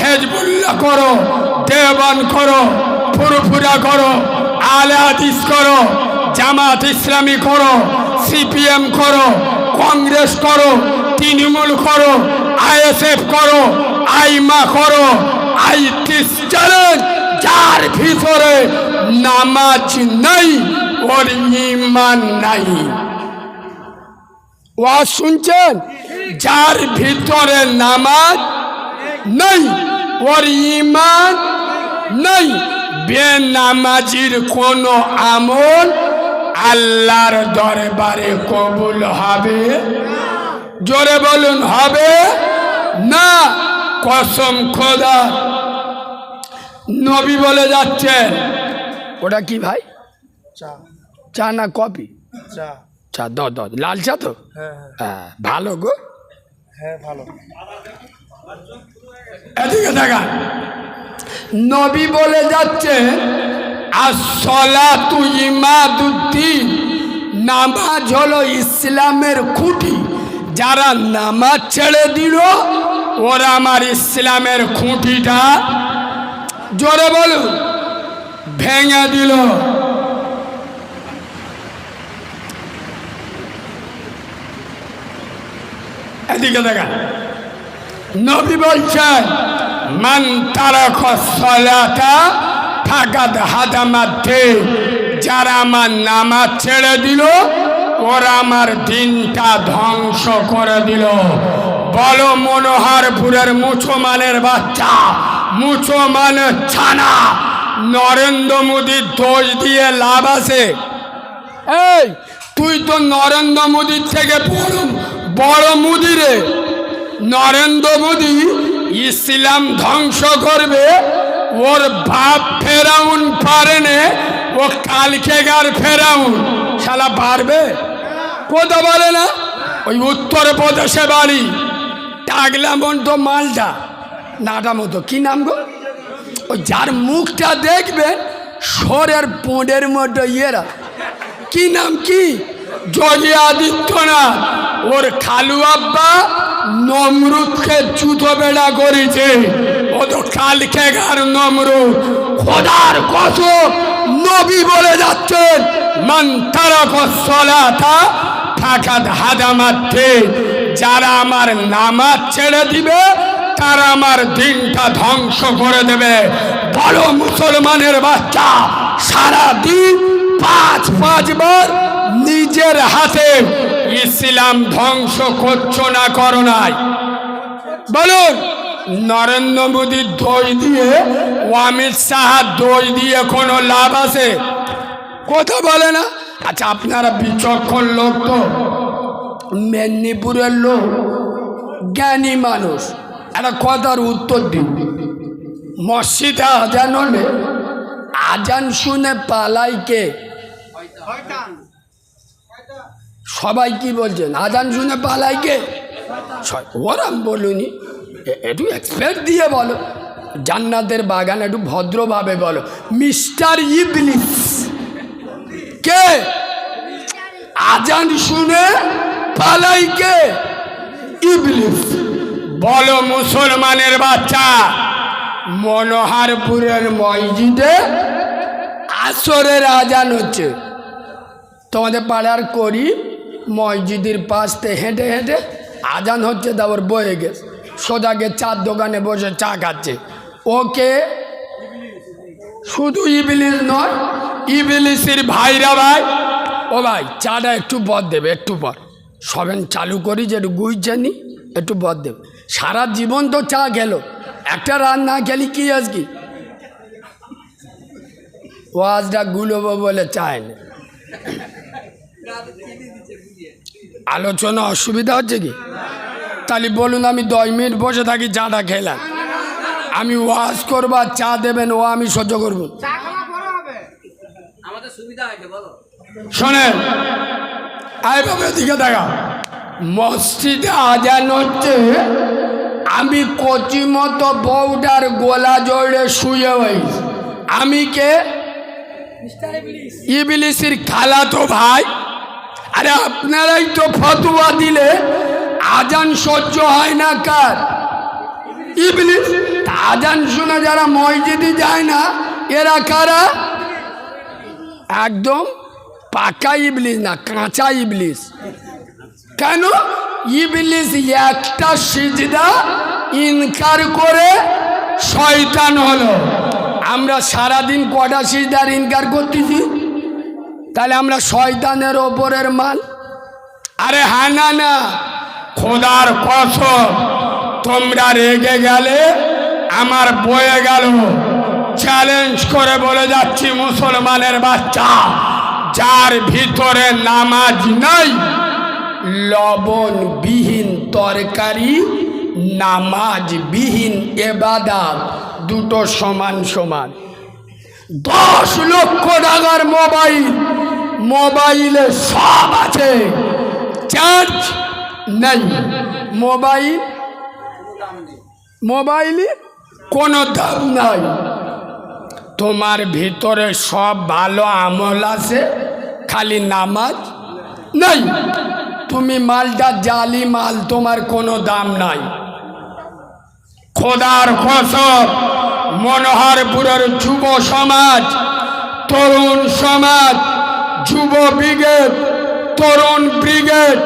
Speaker 1: হেজবুল্লাহ করো, দেওবন্দ করো, ফুরফুরা করো, আলে হাদিস করো, জামাত ইসলামী করো, সিপিএম করো, কংগ্রেস করো, তৃণমূল করো, আইএসএফ করো, আইমা করো, আইটিস চ্যালেঞ্জ, যার ভিতরে নামাজ নাই ওর ঈমান নাই। ওয়াজ শুনছেন? যার ভিতরে নামাজ নাই ওর ঈমান নাই। বেনামাজির কোনো আমল আল্লাহর দরবারে কবুল হবে? জোরে বলুন, হবে না। কসম খোদা নবী বলে যাচ্ছেন।
Speaker 2: ওটা কি ভাই?
Speaker 3: চা।
Speaker 2: চা না কফি?
Speaker 3: চা।
Speaker 2: চা দাও, লাল চা তো?
Speaker 3: হ্যাঁ
Speaker 2: হ্যাঁ, ভালো গো।
Speaker 3: হ্যাঁ ভালো।
Speaker 1: এদিকে দেখা,
Speaker 2: নবী বলে যাচ্ছে
Speaker 1: আসসালাতু ইমাদুদ্দিন,
Speaker 2: নামাজ হলো ইসলামের খুঁটি।
Speaker 1: যারা নামাজ ছেড়ে দিল ওরা আমার ইসলামের খুঁটিটা, জোরে বলুন, ভেঙে দিল। এদিকে দেখা, নবী বলছেন মান তারাকাস সালাতা ফাকাদ হাদামাতে, যারা আমার নামাজ ছেড়ে দিল ওরা আমার দিনটা ধ্বংস করে দিল। বলো মনোহরপুরের মুসলমানের বাচ্চা, মুসলমানের ছানা, নরেন্দ্র মোদীর দোষ দিয়ে লাভ আছে? এই তুই তো নরেন্দ্র মোদীর থেকে বড় মোদী রে। নরেন্দ্র মোদী ইসলাম ধ্বংস করবে, ওর বাপ ফেরাউন পারেনে, ও কালকেগার ফেরাউন শালা পারবে? কোথা বলে না? ওই উত্তর প্রদেশে বাড়ি, টাগলা মতো মালটা নাটা মতো, কি নাম গো? ওই যার মুখটা দেখবেন সরের পোঁডের মতো ইয়েরা, কি নাম কি? যোগী আদিত্যনাথ। ওর খালু আব্বা নমরুদকে জুতো বেড়া করেছে, ও তো কালকেগার নমরুদ। খোদার কসম নবী বলে যাচ্ছেন মান তারাকাস সালাতা ফাকাদ হাদামাতে, যারা আমার নামাজ ছেড়ে দিবে তারা আমার দিনটা ধ্বংস করে দেবে। বড় মুসলমানের বাচ্চা সারা দিন পাঁচ বার নিজের হাতে ইসলাম ধ্বংস করছো না করো নাই? বলুন, নরেন্দ্র মোদীর দই দিয়ে, অমিত শাহ দই দিয়ে কোনো লাভ আছে? কথা বলে না? আচ্ছা, আপনারা বিচক্ষণ লোক তো, মেদিনীপুরের লোক, জ্ঞানী মানুষ, একটা কথার উত্তর দিন। মসজিদে আজান হলে আজান শুনে পালাই কে? সবাই কি বলছেন? আজান শুনে পালাই কে? ওরাম বলুনি, একটু এক্সপেক্ট দিয়ে বলো। জান্নাতের বাগান একটু ভদ্রভাবে বলো। মিস্টার ইবলিস কে? আজান শুনে পালাই কে? ইবলিস। বলো মুসলমানের বাচ্চা, মনোহরপুরের মসজিদে আসরের আজান হচ্ছে, তোমাদের পাড়ার করি মসজিদের পাশ থেকে হেঁটে হেঁটে আজান হচ্ছে, তারপর বয়ে গেছে সোজা গিয়ে চার দোকানে বসে চা খাচ্ছে। ওকে শুধু ইবলিস নয়, ইবলিসের ভাইরা ভাই, ও ভাই চাটা একটু পর দেবে, একটু পর সবেন চালু করি যে একটু গুইছেনি, একটু পর দেবে। সারা জীবন তো চা খেলো, একটা রাত না খেলি কি আজকে? ও আজটা গুলোবো বলে চায় না। আলোচনা অসুবিধা হচ্ছে কি? তাহলে বলুন আমি 10 মিনিট বসে থাকি, চাটা খেলাম।
Speaker 2: আমি ওয়াজ করবো আর চা দেবেন, ও আমি সহ্য করবো।
Speaker 4: আমাদের সুবিধা হয়েছে বলো।
Speaker 2: শোনেন, এইভাবে দিকে দেখা, মসজিদে আজান হচ্ছে, আমি কচি মতো বউটার গোলা জড়ে শুয়ে হয়েছি। আমি কে? ইবলিসের খালাতো ভাই। আরে আপনারাই তো ফতোয়া দিলে আজান সহ্য হয় না কার? ইবলিস। আজান শুনে যারা মসজিদে যায় না এরা কারা? একদম পাকা ইবলিস না, কাঁচা ইবলিস। কেন? ইবলিস একটা সিজদা ইনকার করে শয়তান হলো। আমরা সারাদিন কটা সিজদার ইনকার করতেছি? তাহলে আমরা শয়তানের ওপরের মাল। আরে হ্যাঁ না, খোদার কসম, তোমরা রেগে গেলে আমার বয়ে গেল। চ্যালেঞ্জ করে বলে যাচ্ছি, মুসলমানের বাচ্চা, যার ভিতরে নামাজ নাই, লবণবিহীন তরকারি, নামাজবিহীন এবাদত দুটো সমান সমান। 10 লক্ষ টাকার মোবাইলে সব আছে, চার্জ নেই। মোবাইলে কোনো দাম নাই। তোমার ভিতরে সব ভালো আমল আছে, খালি নামাজ নাই। তুমি মালটা জালি মাল, তোমার কোনো দাম নাই। খোদার কসম, মনোহরপুরের যুব সমাজ, তরুণ সমাজ, যুব ব্রিগেড, তরুণ ব্রিগেড,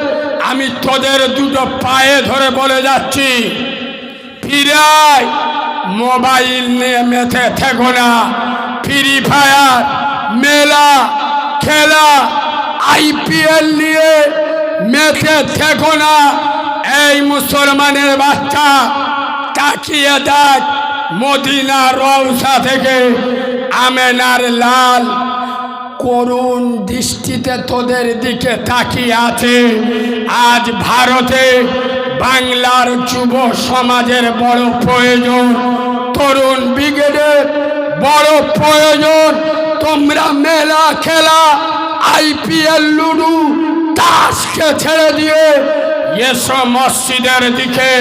Speaker 2: আমি তোদের দুটো পায়ে ধরে বলে যাচ্ছি, ফিরাই মোবাইল নিয়ে মেতে থেকো না। ফ্রি ফায়ার, মেলা খেলা, IPL নিয়ে মেতে থেকো না। এই মুসলমানের বাচ্চা, তাকিয়ে দেখ, মদিনা রওজা থেকে আমেনার লাল করুণ দৃষ্টিতে তোদের দিকে তাকিয়ে আছে। আজ ভারতে বাংলার যুব সমাজের বড় প্রয়োজন, তরুণ ব্রিগেডের বড় প্রয়োজন। তোমরা মেলা খেলা, IPL, লুডু, তাসকে ছেড়ে দিয়ে এসো মসজিদের দিকে,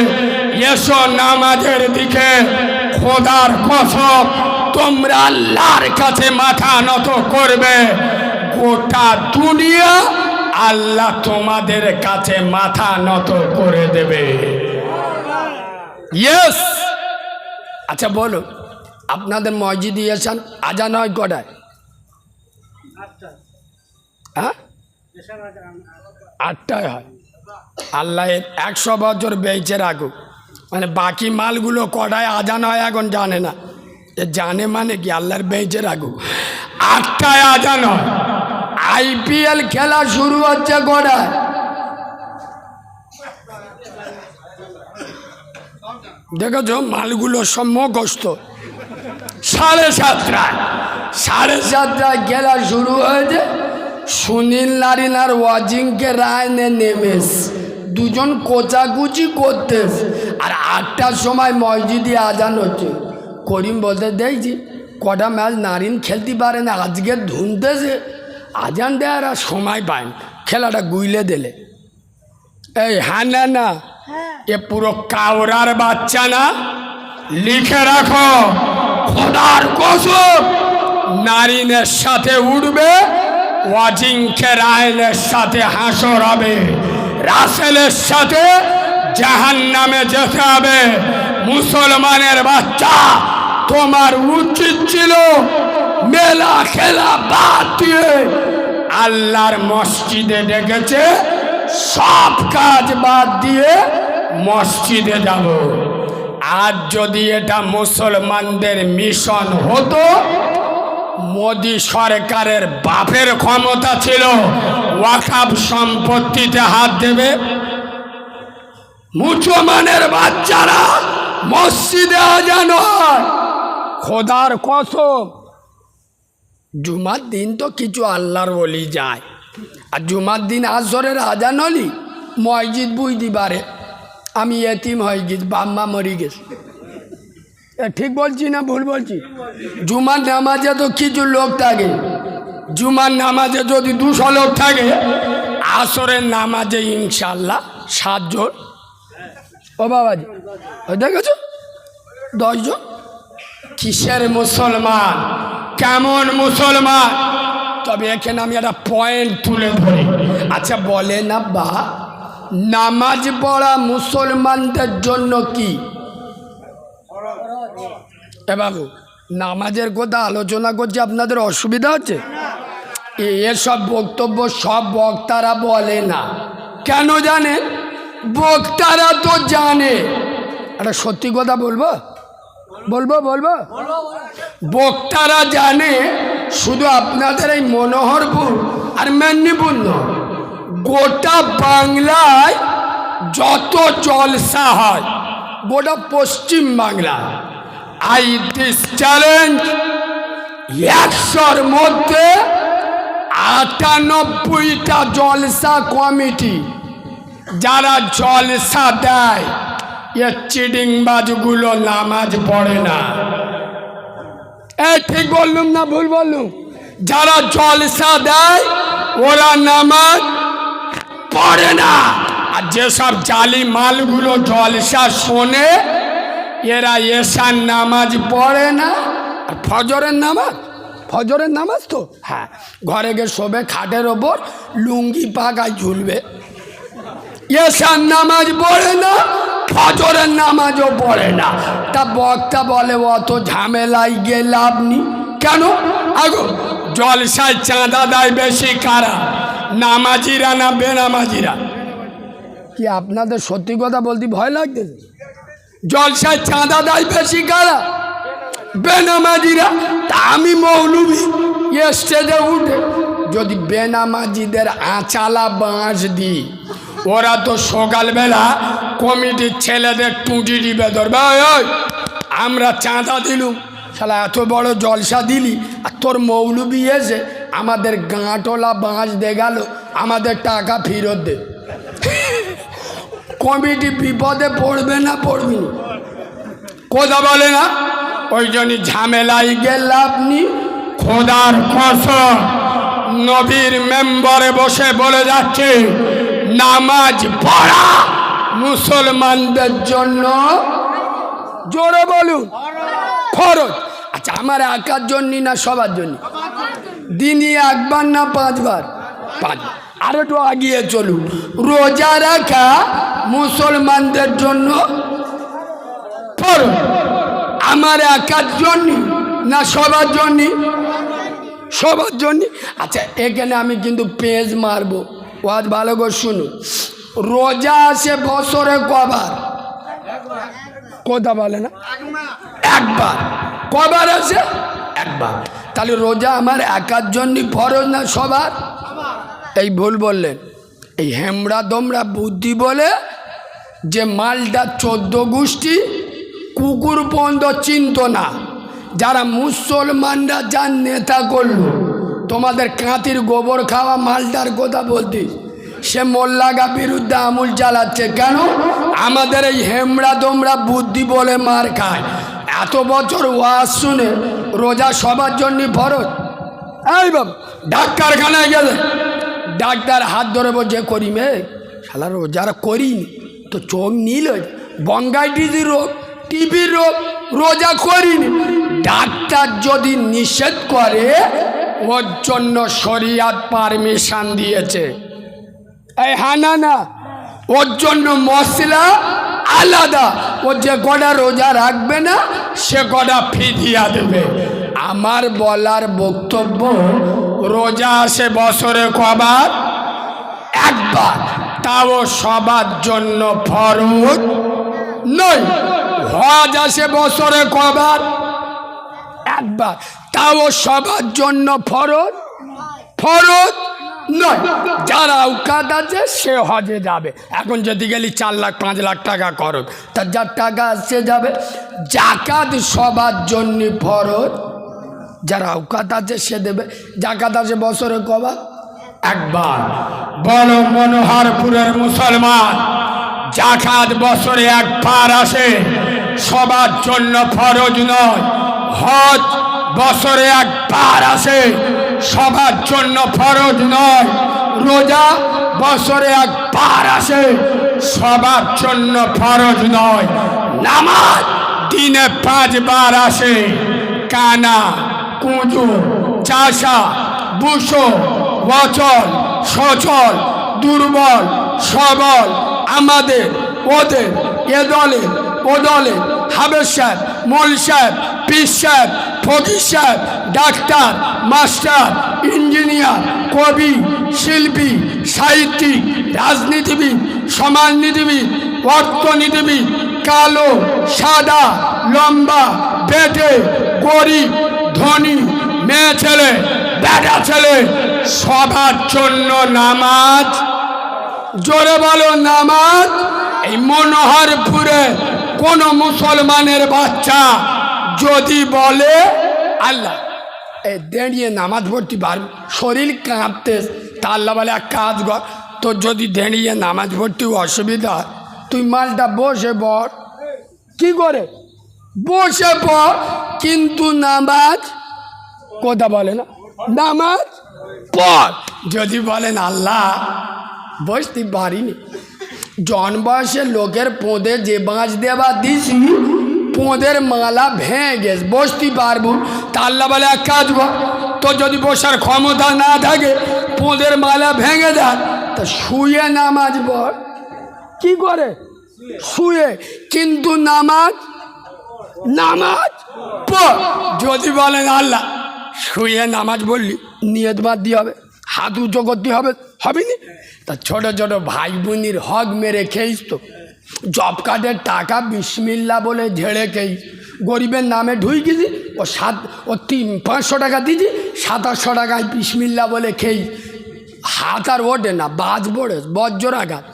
Speaker 2: এসো নামাজের দিকে। খোদার কসম, তোমরা আল্লাহর কাছে মাথা নত করবে, গোটা দুনিয়া আল্লাহ তোমাদের কাছে মাথা নত করে দেবে। ইয়েস। আচ্ছা বলো, আপনাদের মসজিদে এসেন, আজান হয় কটায়? হ্যাঁ, 8টায় হয়। আল্লাহ 100 বছর বেঁচে রাখুক। মানে বাকি মালগুলো কটায় আজান হয় এখন জানে না। এ জানে মানে কি, আল্লাহর বেঁচে রাখুক। 8টায় আজান হয়। IPL খেলা শুরু হচ্ছে কটায়? দেখেছো মালগুলো সব মুখস্থ। 7:30টায়, 7:30টায় খেলা শুরু হয়েছে। সুনীল নারিন আর ওয়াজিংকে রায়নে নেমেস, দুজন কোচাকুচি করতেছে। আর 8টার সময় মসজিদে আজান হচ্ছে। করিম বলতে দেখছি কটা ম্যাচ নারিন খেলতে পারে না, আজকে ধুনতেছে, আজান দেওয়ার আর সময় পায় না, খেলাটা গুইলে দিলে। এই হ্যাঁ না, এ পুরো কাওরার বাচ্চা না, লিখে রাখো। খোদার কসম, নারিনের সাথে উঠবে, ওয়াজিংকে রায়নের সাথে হাসর হবে, রাসেলের সাথে জাহান্নামে যেতে হবে। মুসলমানের বাচ্চা, তোমার উচিত ছিল মেলা খেলা বাদ দিয়ে, আল্লাহর মসজিদে ডেকেছে, সব কাজ বাদ দিয়ে মসজিদে যাব। আজ যদি এটা মুসলমানদের মিশন হতো, মোদি সরকারের বাপের ক্ষমতা ছিল ওয়াকফ সম্পত্তিতে হাত দেবে। মুসলমানের বাচ্চারা মসজিদে আজান হয়। খোদার কসম, জুমার দিন তো কিছু আল্লাহর ওলি যায়, আর জুমার দিন আসরের আজান হলি মসজিদ বুঝতে পারে আমি এতিম হয়ে গেছি, বাম্মা মরি গেছে। ঠিক বলছি না ভুল বলছি? জুমার নামাজে তো কিছু লোক থাকে, জুমার নামাজে যদি 200 লোক থাকে, আসরের নামাজে ইনশাল্লাহ 7 জন। ও বাবাজি, ওই দেখেছো 10 জন। কিসের মুসলমান, কেমন মুসলমান? তবে এখানে আমি একটা পয়েন্ট তুলে ধরি। আচ্ছা বলেন আব্বা, নামাজ পড়া মুসলমানদের জন্য কি? এ বাবু, নামাজের কথা আলোচনা করছি, আপনাদের অসুবিধা হচ্ছে? এসব বক্তব্য সব বক্তারা বলে না। কেন জানেন? বক্তারা তো জানে। একটা সত্যি কথা বলবো বলবো বলবো বক্তারা জানে শুধু আপনাদের এই মনোহরপুর আর মেদিনীপুর নয়, গোটা বাংলায় যত জলসা হয়, গোটা পশ্চিম বাংলায়, আই দিস চ্যালেঞ্জ, 100-র মধ্যে 98টা জলসা কমিটি যারা জলসা দেয়, এ চিডিংবাজগুলো নামাজ পড়ে না। ঠিক বললুম না ভুল বললুম? যারা জলসা দেয় ওরা নামাজ পড়ে না। আর যেসব জালি মালগুলো জলসা শোনে, এরা এশার নামাজ পড়ে না। আর ফজরের নামাজ তো হ্যাঁ, ঘরে গিয়ে শোবে খাটের ওপর, লুঙ্গি পাকায় ঝুলবে। এশার নামাজ পড়ে না, ফজরের নামাজও পড়ে না। তা বক্তা বলে অত ঝামেলায় গিয়ে লাভ নেই। কেন? আগো জলসায় চাঁদা দেয় বেশি কারা, নামাজিরা না বেনামাজিরা? কি আপনাদের সত্যি কথা বলতে ভয় লাগতেছে? জলসায় চাঁদা দেয় বেশি কারা? বেনামাজিরা। তা আমি মৌলবি স্টেজে উঠে যদি বেনামাজিদের আঁচালা বাঁশ দিই, ওরা তো সকালবেলা কমিটির ছেলেদের টুটি টিপে ধরবে, ওই আমরা চাঁদা দিলুম, শালা এত বড় জলসা দিলি, আর তোর মৌলবি এসে আমাদের গাঁটলা বাঁশ দে গেল, আমাদের টাকা ফেরত দে। কমিটি বিপদে পড়বে না পড়বি? কথা বলে না? ওই জন্য ঝামেলাই গেলাম নি। খোদার কসম, নবীর মেম্বারে বসে বলে যাচ্ছে, নামাজ পড়া মুসলমানদের জন্য, জোরে বলুন, ফরজ। আচ্ছা, আমার একার জন্য না সবার জন্য? দিনে একবার না 5 বার? 5। আর একটু আগিয়ে চলুন, রোজা রাখা মুসলমানদের জন্য ফরজ। আমার একার জন্য না সবার জন্য? সবার জন্য। আচ্ছা, এখানে আমি কিন্তু পেজ মারবো, ওয়াজ ভালো করে শুনুন। রোজা আসে বছরে কবার? কথা বলে না? একবার। কবার আসে? একবার। তাহলে রোজা আমার একার জন্য ফরজ না সবার? এই ভুল বললেন। এই হেমড়া দমড়া বুদ্ধি বলে যে মালটা 14 গোষ্ঠী কুকুর পর্যন্ত চিনত না, যারা মুসলমানরা যার নেতা করলো, তোমাদের কাঁতির গোবর খাওয়া মালটার কথা বলতিস, সে মোল্লাগা বিরুদ্ধে আমুল চালাচ্ছে। কেন? আমাদের এই হেমড়া দমড়া বুদ্ধি বলে মার খায়। এত বছর ওয়াজ শুনে রোজা সবার জন্য ফরজ। এই বাবা, ডাক্তারখানায় গেলে ডাক্তার হাত ধরে বলছে করিমে, শালা রোজারা করিনি তো চোখ নীল হয়ে, বঙ্গাইটিসি রোগ, টিবি রোগ, রোজা করিনি। ডাক্তার যদি নিষেধ করে, ওর জন্য শরিয়াত পারমিশন দিয়েছে। এই হানা না, ওর জন্য মশলা আলাদা। ও যে কটা রোজা রাখবে না, সে কটা ফিদিয়া দেবে। আমার বলার বক্তব্য, রোজা আসে বছরে কবার? একবার। তাও সবার জন্য ফরজ নয়। হজ আসে বছরে কবার? একবার। তাও সবার জন্য ফরজ ফরজ নয়। যার আওকাত আছে সে হজে যাবে। এখন যদি গেলি 4 লাখ 5 লাখ টাকা খরচ, তার যার টাকা আসছে যাবে। জাকাত সবার জন্য ফরজ, যার আওকাত আছে সে দেবে। জাকাত আছে বছরে কবার? একবার। বড় মনোহরপুরের মুসলমান, জাকাত বছরে একবার আসে।
Speaker 1: সবার জন্য ফরজ নয়। হজ বছরে একবার আসে, সবার জন্য ফরজ নয়। রোজা বছরে একবার আসে, সবার জন্য ফরজ নয়। নামাজ দিনে 5 বার আসে। কানা, কুঁজো, চাষা, বুসো, বচল, সচল, দুর্বল, সবল, আমাদের, ওদের, এ দলের, ও দলের, হাবেজ সাহেব, মোল সাহেব, পীর সাহেব, ফকির সাহেব, ডাক্তার, মাস্টার, ইঞ্জিনিয়ার, কবি, শিল্পী, সাহিত্যিক, রাজনীতিবিদ, সমাজনীতিবিদ, অর্থনীতিবিদ, কালো, সাদা, লম্বা, বেটে, গরিব, ধনী, মেয়ে ছেলে, বেটা ছেলে, সবার জন্য নামাজ। জোরে বলো নামাজ। এই মনোহরপুরে কোন মুসলমানের বাচ্চা যদি বলে আল্লাহ এই দাঁড়িয়ে নামাজ পড়তে পারবে, শরীর কাঁপতে, তা আল্লাহ বলে এক কাজ কর, তোর যদি দাঁড়িয়ে নামাজ পড়তে অসুবিধা হয় তুই মালটা বসে পড়। কি করে? বসে পড়, কিন্তু নামাজ কথা বলে না, নামাজ পড়। যদি বলেন আল্লাহ বসতে পারিনি, জন বয়সের লোকের পোঁদে যে বাঁশ দেওয়া দিছি পোঁদের মালা ভেঙে গেছে, বসতে পারবো, তা আল্লাহ বলে এক কাজ কর, তো যদি বসার ক্ষমতা না থাকে পোঁদের মালা ভেঙে দেয় তা শুয়ে নামাজ পড়। কি করে? শুয়ে, কিন্তু নামাজ পড়। যদি বলেন আল্লাহ শুয়ে নামাজ বললি নিয়ত বাদ দিয়ে হবে, হাত উঁচু করতে হবে, হবে নি? তা ছোট ছোট ভাই বোনির হক মেরে খেয়েছ তো, জব কার্ডের টাকা বিসমিল্লা বলে ঝেড়ে খেয়েছ, গরিবের নামে ঢুকিয়েছি, ও 500 টাকা দিয়েছি, 2700 টাকায় বিসমিল্লা বলে খেয়েছ, হাত আর ওঠে না, বাজ পড়ে বজ্র আঘাত,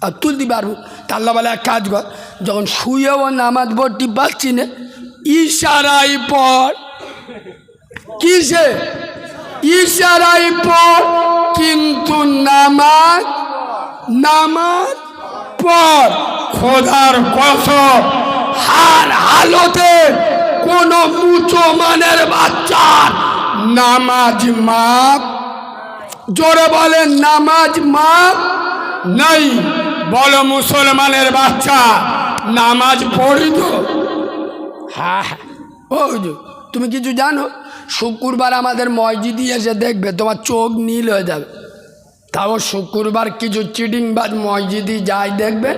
Speaker 1: আর তুলতে পারবো। তাল্লা বলে এক কাজ কর, যখন শুয়েও নামাজ পড়তে পারছি না ইশারাই পড়। কিসে? ইশারাই পড়, কিন্তু নামাজ পড়। খোদার কসম হার হালতে কোন মুসলমানের বাচ্চার নামাজ মাপ, জোরে বলেন নামাজ মাপ নাই। বলো মুসলমানের বাচ্চা নামাজ পড়ি তো? হ্যাঁ হ্যাঁ। ও তুমি কিছু জানো? শুক্রবার আমাদের মসজিদে এসে দেখবে তোমার চোখ নীল হয়ে যাবে। তাও শুক্রবার কিছু চিটিংবাজ মসজিদে যাই দেখবে,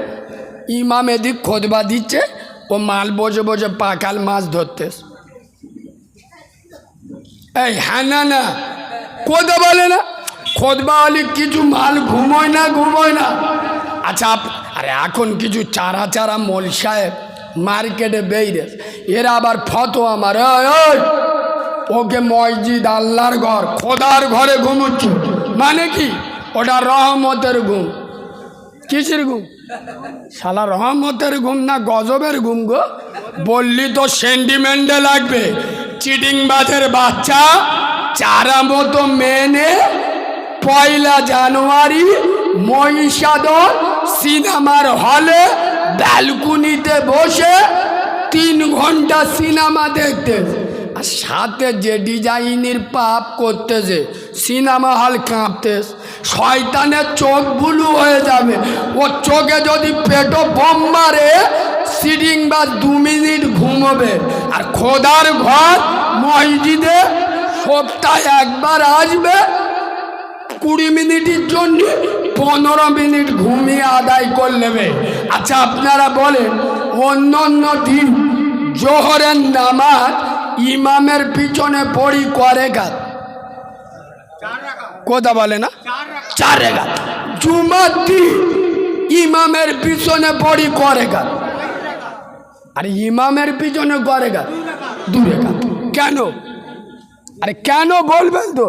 Speaker 1: ইমাম এদিক খোদবা দিচ্ছে, ও মাল বসে বসে পাকাল মাছ ধরতে। এই হ্যাঁ না খোদবা বলে না, খোদবা হলে কিছু মাল ঘুমোয় না। আচ্ছা আরে এখন কিছু চারা মোল সাহেব মার্কেটে বেরিয়ে, এরা আবার ফতোয়া আমার ওকে মসজিদ আল্লাহর ঘর, খোদার ঘরে ঘুমোচ্ছে, মানে কি ওটা রহমতের ঘুম। কিসের ঘুম? শালা রহমতের ঘুম না গজবের ঘুম গো? বললি তো সেন্টিমেন্টে লাগবে। চিটিংবাজের বাচ্চা চারা মতো মেনে 1 জানুয়ারি মহিষাদল সিনেমার হলে ব্যালকনিতে বসে 3 ঘন্টা সিনেমা দেখতে, আর সাথে যে ডিজাইনের পাপ করতেছে, সিনেমা হল কাঁপতে, শয়তানের চোখ বুলু হয়ে যাবে। ওর চোখে যদি পেটো বম মারে সিটিং বা 2 মিনিট ঘুমোবে। আর খোদার ঘর মসজিদে সপ্তাহে একবার আসবে, 20 মিনিটের জন্য 15 মিনিট ঘুমিয়ে আদায় করে নেবে। আচ্ছা আপনারা বলেন অন্য দিন জোহরের নামাজ ইমামের পিছনে পড়ি করে গাত, কথা বলে না 4 রাকাত। জুমার দিন ইমামের পিছনে পড়ি করে গাত, আর ইমামের পিছনে করে গাত 2 রাকাত। কেন? আরে কেন বলবেন তো?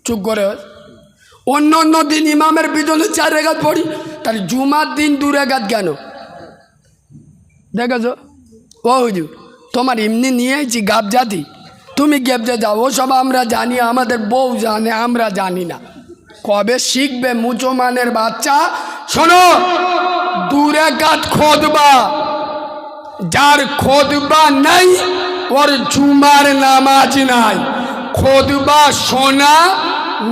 Speaker 1: চুপ করে। অন্য দিন ইমামের পিছনে 4 রাকাত পড়ি, তাহলে জুমার দিন 2 রাকাত কেন? দেখেছো? ও হুজুর তোমার এমনি নিয়েছি গাব জাতি, তুমি গেবজে যাও, ওসব আমরা জানি, আমাদের বউ জানে, আমরা জানি না। কবে শিখবে মুসলমানের বাচ্চা? শোনো, 2 রাকাত খুতবা,
Speaker 2: যার খুতবা নাই ওর জুমার নামাজ নাই। খুতবা শোনা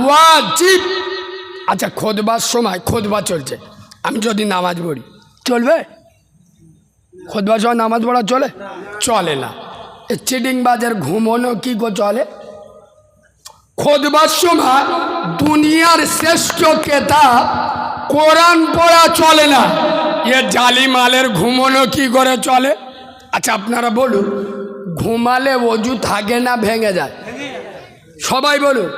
Speaker 2: ওয়াজিব। আচ্ছা, খুতবার সময় খুতবা চলছে, আমি যদি নামাজ পড়ি চলবে? খুতবার সময় নামাজ পড়া চলে? চলে না। এ চিটিংবাজের ঘুমোনো কি গো চলে? খুতবার সময় দুনিয়ার শ্রেষ্ঠ কেতাব কোরআন পড়া চলে না। এ জালিমালের ঘুমোনো কি করে চলে? আচ্ছা আপনারা বলুন, ঘুমালে অজু থাকে না ভেঙে যায়? সবাই বলুন,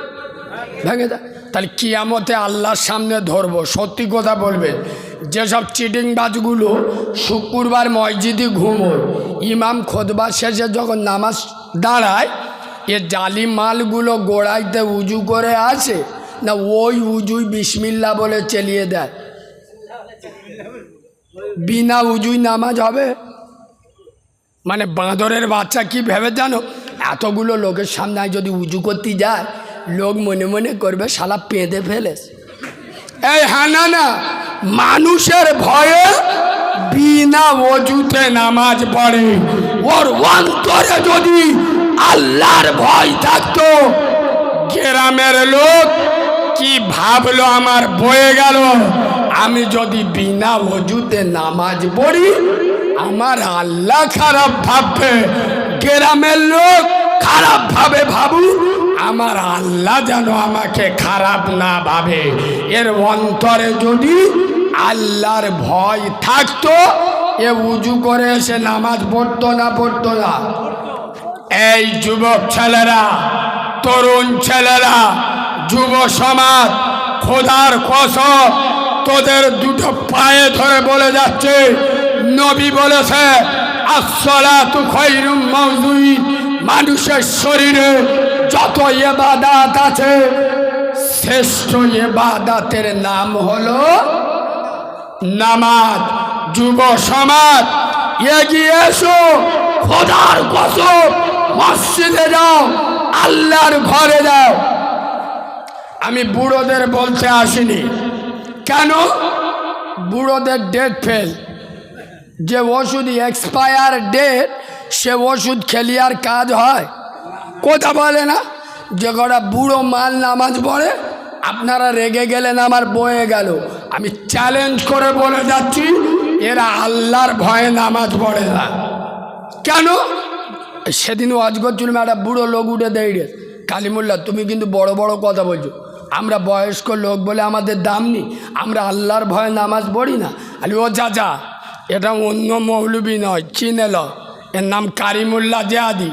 Speaker 2: ভেঙে যায়। তাহলে কিয়ামতে আল্লাহর সামনে ধরবো, সত্যি কথা বলবে। যেসব চিটিংবাজগুলো শুক্রবার মসজিদে ঘুমোয়, ইমাম খুতবা শেষে যখন নামাজ দাঁড়ায়, এ জালিম মালগুলো গোড়াইতে উজু করে আসে না ওই উজুই বিসমিল্লা বলে চালিয়ে দেয়? বিনা উজুই নামাজ হবে? মানে বাঁদরের বাচ্চা কি ভেবে জানো, এতগুলো লোকের সামনে যদি উজু করতে যায়, লোক মনে মনে করবে শালা পেঁদে ফেলেস। এই হ্যাঁ না, মানুষের ভয়ে বিনা অজুতে নামাজ পড়ে। ওর অন্তরে যদি আল্লাহর ভয় থাকতো, গ্রামের লোক কি ভাবলো আমার বয়ে গেল, আমি যদি বিনা অজুতে নামাজ পড়ি আমার আল্লাহ খারাপ ভাববে, গ্রামের লোক খারাপ ভাবে ভাবুক, আমার আল্লাহ যেন আমাকে খারাপ না ভাবে। এর অন্তরে যদি আল্লাহর ভয় থাকতো, এ উজু করে এসে নামাজ পড়তো না? পড়তো না? এই যুবক ছেলেরা, তরুণ ছেলেরা, যুব সমাজ, খোদার কসম তোদের দুটো পায়ে ধরে বলে যাচ্ছে, নবী বলেছে আসসালাতু খায়রুম মাওযুইন, মানুষের শরীরে যত ইবাদত আছে শ্রেষ্ঠ ইবাদতের নাম হলো নামাজ। যুব সমাজ এগিয়ে এসো, খোদার কসম মসজিদে যাও, আল্লাহর ঘরে যাও। আমি বুড়োদের বলতে আসিনি। কেন? বুড়োদের ডেট ফেল, যে ওষুধ এক্সপায়ার ডেট সে ওষুধ খেলি আর কাজ হয়? কথা বলে না। যে কটা বুড়ো মাল নামাজ পড়ে, আপনারা রেগে গেলেন আমার বয়ে গেল, আমি চ্যালেঞ্জ করে বলে যাচ্ছি এরা আল্লাহর ভয়ে নামাজ পড়ে না। কেন? সেদিন ওয়াজ করছিলাম, একটা বুড়ো লোক উঠে দাঁড়িয়ে, কালিমুল্লাহ তুমি কিন্তু বড় বড় কথা বলছো, আমরা বয়স্ক লোক বলে আমাদের দাম নেই, আমরা আল্লাহর ভয়ে নামাজ পড়ি না। আরে ও চাচা, এটা অন্য মৌলবি নয়, চিনে ল, এর নাম কারিমুল্লাহ জিয়াদি।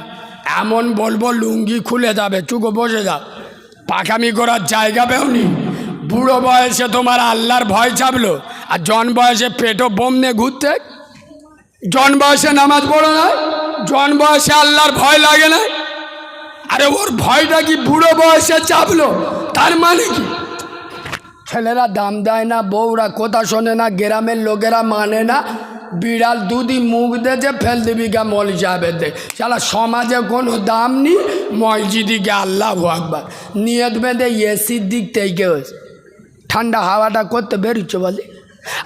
Speaker 2: এমন বলবো লুঙ্গি খুলে যাবে, চুকো বসে যাও, পাকামি করার জায়গা পেওনি। বুড়ো বয়সে তোমার আল্লাহর ভয় চাপলো, আর জন বয়সে পেটও বোমনে ঘুরতে। জন বয়সে নামাজ পড়ো না, জন বয়সে আল্লাহর ভয় লাগে না। আরে ওর ভয়টা কি বুড়ো বয়সে চাপলো, তার মানে কি? ছেলেরা দাম দেয় না, বউরা কথা শোনে না, গ্রামের লোকেরা মানে না, বিড়াল দুদি মুখ দেছে ফেল দিবি গা মৌলি সাহেবের দে। শালা সমাজে কোনো দাম নেই, মসজিদিকে আল্লাহু আকবার নিয়ত বেঁধে এসির দিক থেকে হয়েছে, ঠান্ডা হাওয়াটা করতে বেরোচ্ছে বলে।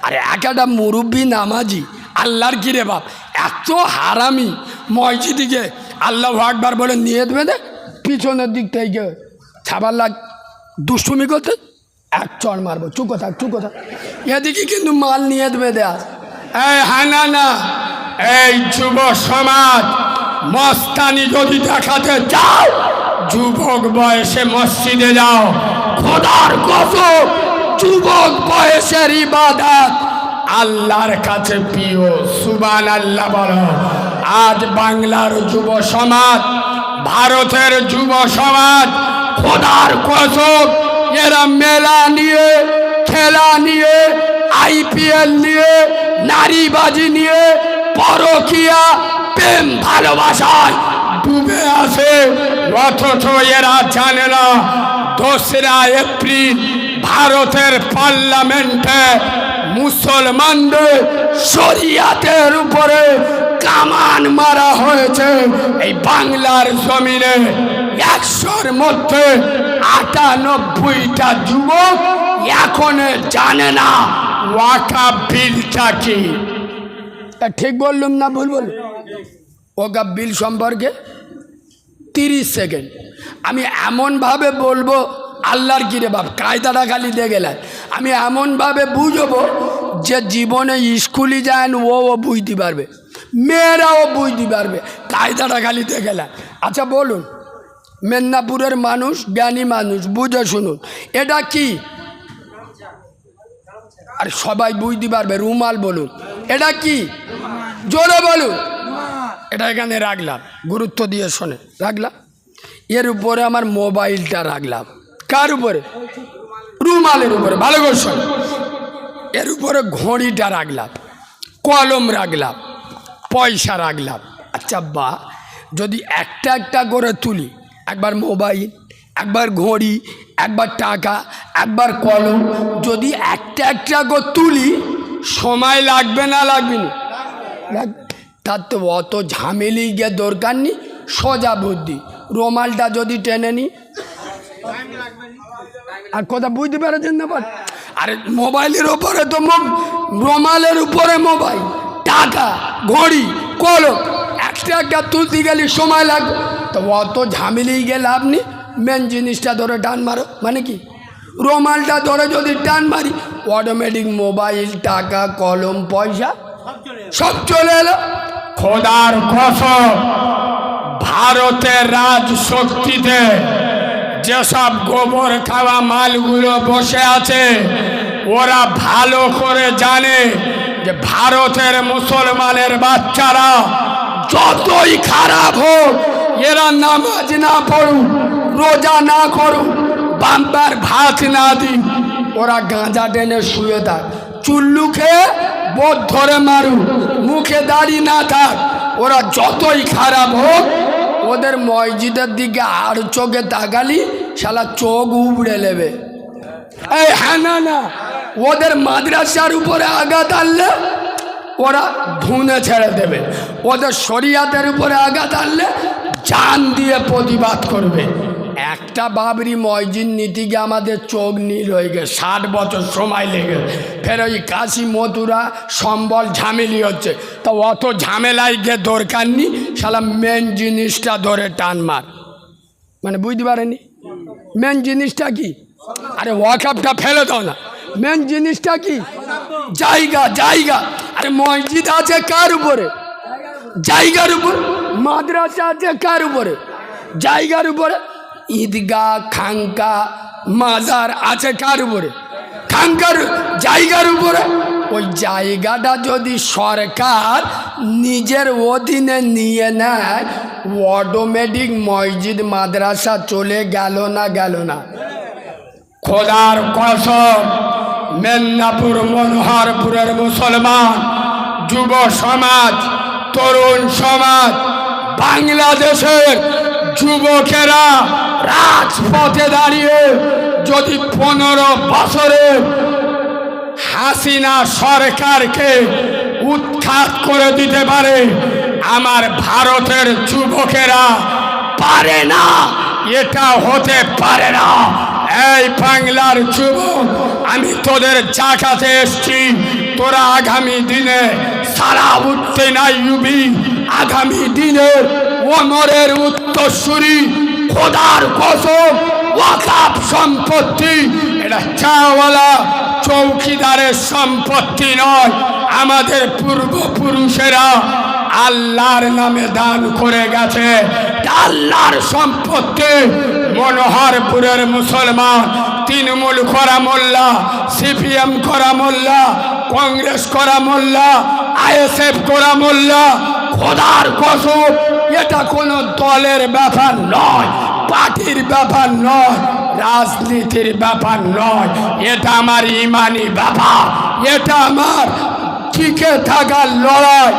Speaker 2: আরে একটা মুরব্বী নামাজি আল্লাহর কিরে বাপ, এত হারামি, মসজিদিকে আল্লাহু আকবার বলে নিয়ত বেঁধে পিছনের দিক থেকে ছাবার লাগ দুষ্টুমি করতে, এক চড় মারবো, চুকো থাক চুকো থাক। এদিকে কিন্তু মাল নিয়ত বেঁধে আস। এই হানা না, এই যুব সমাজ মস্তানি যদি দেখাতে চাও, যুবক বয়সে মসজিদে যাও। খোদার কসম যুবক বয়সের ইবাদত আল্লাহর কাছে প্রিয়। সুবহানাল্লাহ বলো। আজ বাংলার যুব সমাজ, ভারতের যুব সমাজ, খোদার কসম এরা মেলা নিয়ে, খেলা নিয়ে, আইপিএল নিয়ে, নারীবাজি নিয়ে, পরকিয়া, প্রেম ভালোবাসায় ডুবে আছে। অথচ এরা জানে না 2রা এপ্রিল ভারতের পার্লামেন্টে মুসলমানদের শরিয়াতের উপরে কামান মারা হয়েছে। এই বাংলার জমিনে 100-র মধ্যে 98টা যুবক এখন জানে না ওয়াকাফ বিলটা কি। ঠিক বললুম না ভুল বললুম? ওকা বিল সম্পর্কে 30 সেকেন্ড আমি এমনভাবে বলবো, আল্লাহর কিরে বাপ কায়দাটা খালি দিয়ে গেলেন, আমি এমনভাবে বুঝবো যে জীবনে স্কুলে যায় ও বুঝতে পারবে, মেয়েরাও বুঝতে পারবে, কায়দাটা খালি দিয়ে গেলেন। আচ্ছা বলুন, মেদিনীপুরের মানুষ জ্ঞানী মানুষ, বুঝে শুনুন, এটা কি? আর সবাই বুঝতে পারবে, রুমাল বলুন। এটা কি? জোরে বলুন। এটা এখানে রাখলাম, গুরুত্ব দিয়ে শোনে রাখলাম। এর উপরে আমার মোবাইলটা রাখলাম। কার উপরে? রুমালের উপরে, ভালো করে শোনে। এর উপরে ঘড়িটা রাখলাম, কলম রাখলাম, পয়সা রাখলাম। আচ্ছা বা যদি একটা একটা করে তুলি, একবার মোবাইল, একবার ঘড়ি, একবার টাকা, একবার কলম, যদি একটা একটা করে তুলি সময় লাগবে না লাগবে না? লাগবে। তার তো অত ঝামেলি গিয়ে দরকার নেই, সোজা বুদ্ধি। রুমালটা যদি টেনে নি, আর কথা বুঝতে পেরেছেন না? আরে মোবাইলের উপরে তো রুমালের উপরে মোবাইল, টাকা, ঘড়ি, কলম, একটা একটা তুলতে গেলে সময় লাগবে, তো অত ঝামেলি গিয়ে লাভ নেই। মেন জিনিসটা ধরে টান মারো, মানে কি? রুমালটা ধরে যদি টান মারি, অটোমেটিক মোবাইল, টাকা, কলম, পয়সা সব চলে এলো।
Speaker 1: খোদার কসম, ভারতের রাজশক্তিতে যেসব গোবর খাওয়া মালগুলো বসে আছে, ওরা ভালো করে জানে যে ভারতের মুসলমানের বাচ্চারা
Speaker 2: যতই খারাপ হোক, এরা নামাজ না পড়ুক, রোজা না করুক, বাম্বার ভাত না দিন, ওরা গাঁজা টেনে শুয়ে থাক, চুল্লু খেয়ে বোধ ধরে মারুক, মুখে দাড়ি না থাক, ওরা যতই খারাপ হোক, ওদের মসজিদের দিকে আর চোখে তাকালি শালা চোখ উবড়ে নেবে। এই হ্যাঁ না না, ওদের মাদ্রাসার উপরে আঘাত আনলে ওরা ধুনে ছেড়ে দেবে, ওদের শরিয়াতের উপরে আঘাত আনলে জান দিয়ে প্রতিবাদ করবে। একটা বাবরি মসজিদ নীতি গিয়ে আমাদের চোখ নীল হয়ে গেছে, 60 বছর সময় লেগে, ফের ওই কাশি মথুরা সম্বল ঝামেলি হচ্ছে, তা অত ঝামেলায় গিয়ে দরকার নেই, শালা মেন জিনিসটা ধরে টান মার। মানে বুঝতে পারেনি মেন জিনিসটা কি? আরে ওয়াকফটা ফেলে দাও না, মেন জিনিসটা কি? জায়গা, জায়গা। আরে মসজিদ আছে কার উপরে? জায়গার উপর। মাদ্রাসা আছে কার উপরে? জায়গার উপরে। ঈদগাহ, খাঙ্কা, মাজার আছে কার উপরে? খাঙ্কার, জায়গার উপরে। ওই জায়গাটা যদি সরকার নিজের অধীনে নিয়ে নেয়, অটোমেটিক মসজিদ মাদ্রাসা চলে গেল না? গেল না?
Speaker 1: খোদার কসম, মেদিনীপুর মনোহরপুরের মুসলমান যুব সমাজ, তরুণ সমাজ, বাংলাদেশের যুবকেরা রাজপথে দাঁড়িয়ে যদি 15 বছরে হাসিনা সরকারকে উৎখাত করে দিতে পারে, আমার ভারতের যুবকেরা পারে না, এটা হতে পারে না। এই বাংলার যুবক, আমি তোদের জাগাতে এসছি, তোরা আগামী দিনে সালাউদ্দিন আইয়ুবী, আগামী দিনে ওমরের উত্তরসূরি। খোদার কসম, ওয়াকফ সম্পত্তি এটা চাওয়ালা চৌকিদারের সম্পত্তি নয়, আমাদের পূর্বপুরুষেরা আল্লাহর নামে দান করে গেছে, আল্লাহর সম্পত্তি। মনোহরপুরের মুসলমান তৃণমূল করা মোল্লা, সিপিএম করা মোল্লা, কংগ্রেস করা মোল্লা, আইএসএফ করা মোল্লা, খোদার কসম এটা কোনো দলের ব্যাপার নয়, পার্টির ব্যাপার নয়, রাজনীতির ব্যাপার নয়, এটা আমার ইমানি ব্যাপার, এটা আমার টিকে থাকার লড়াই।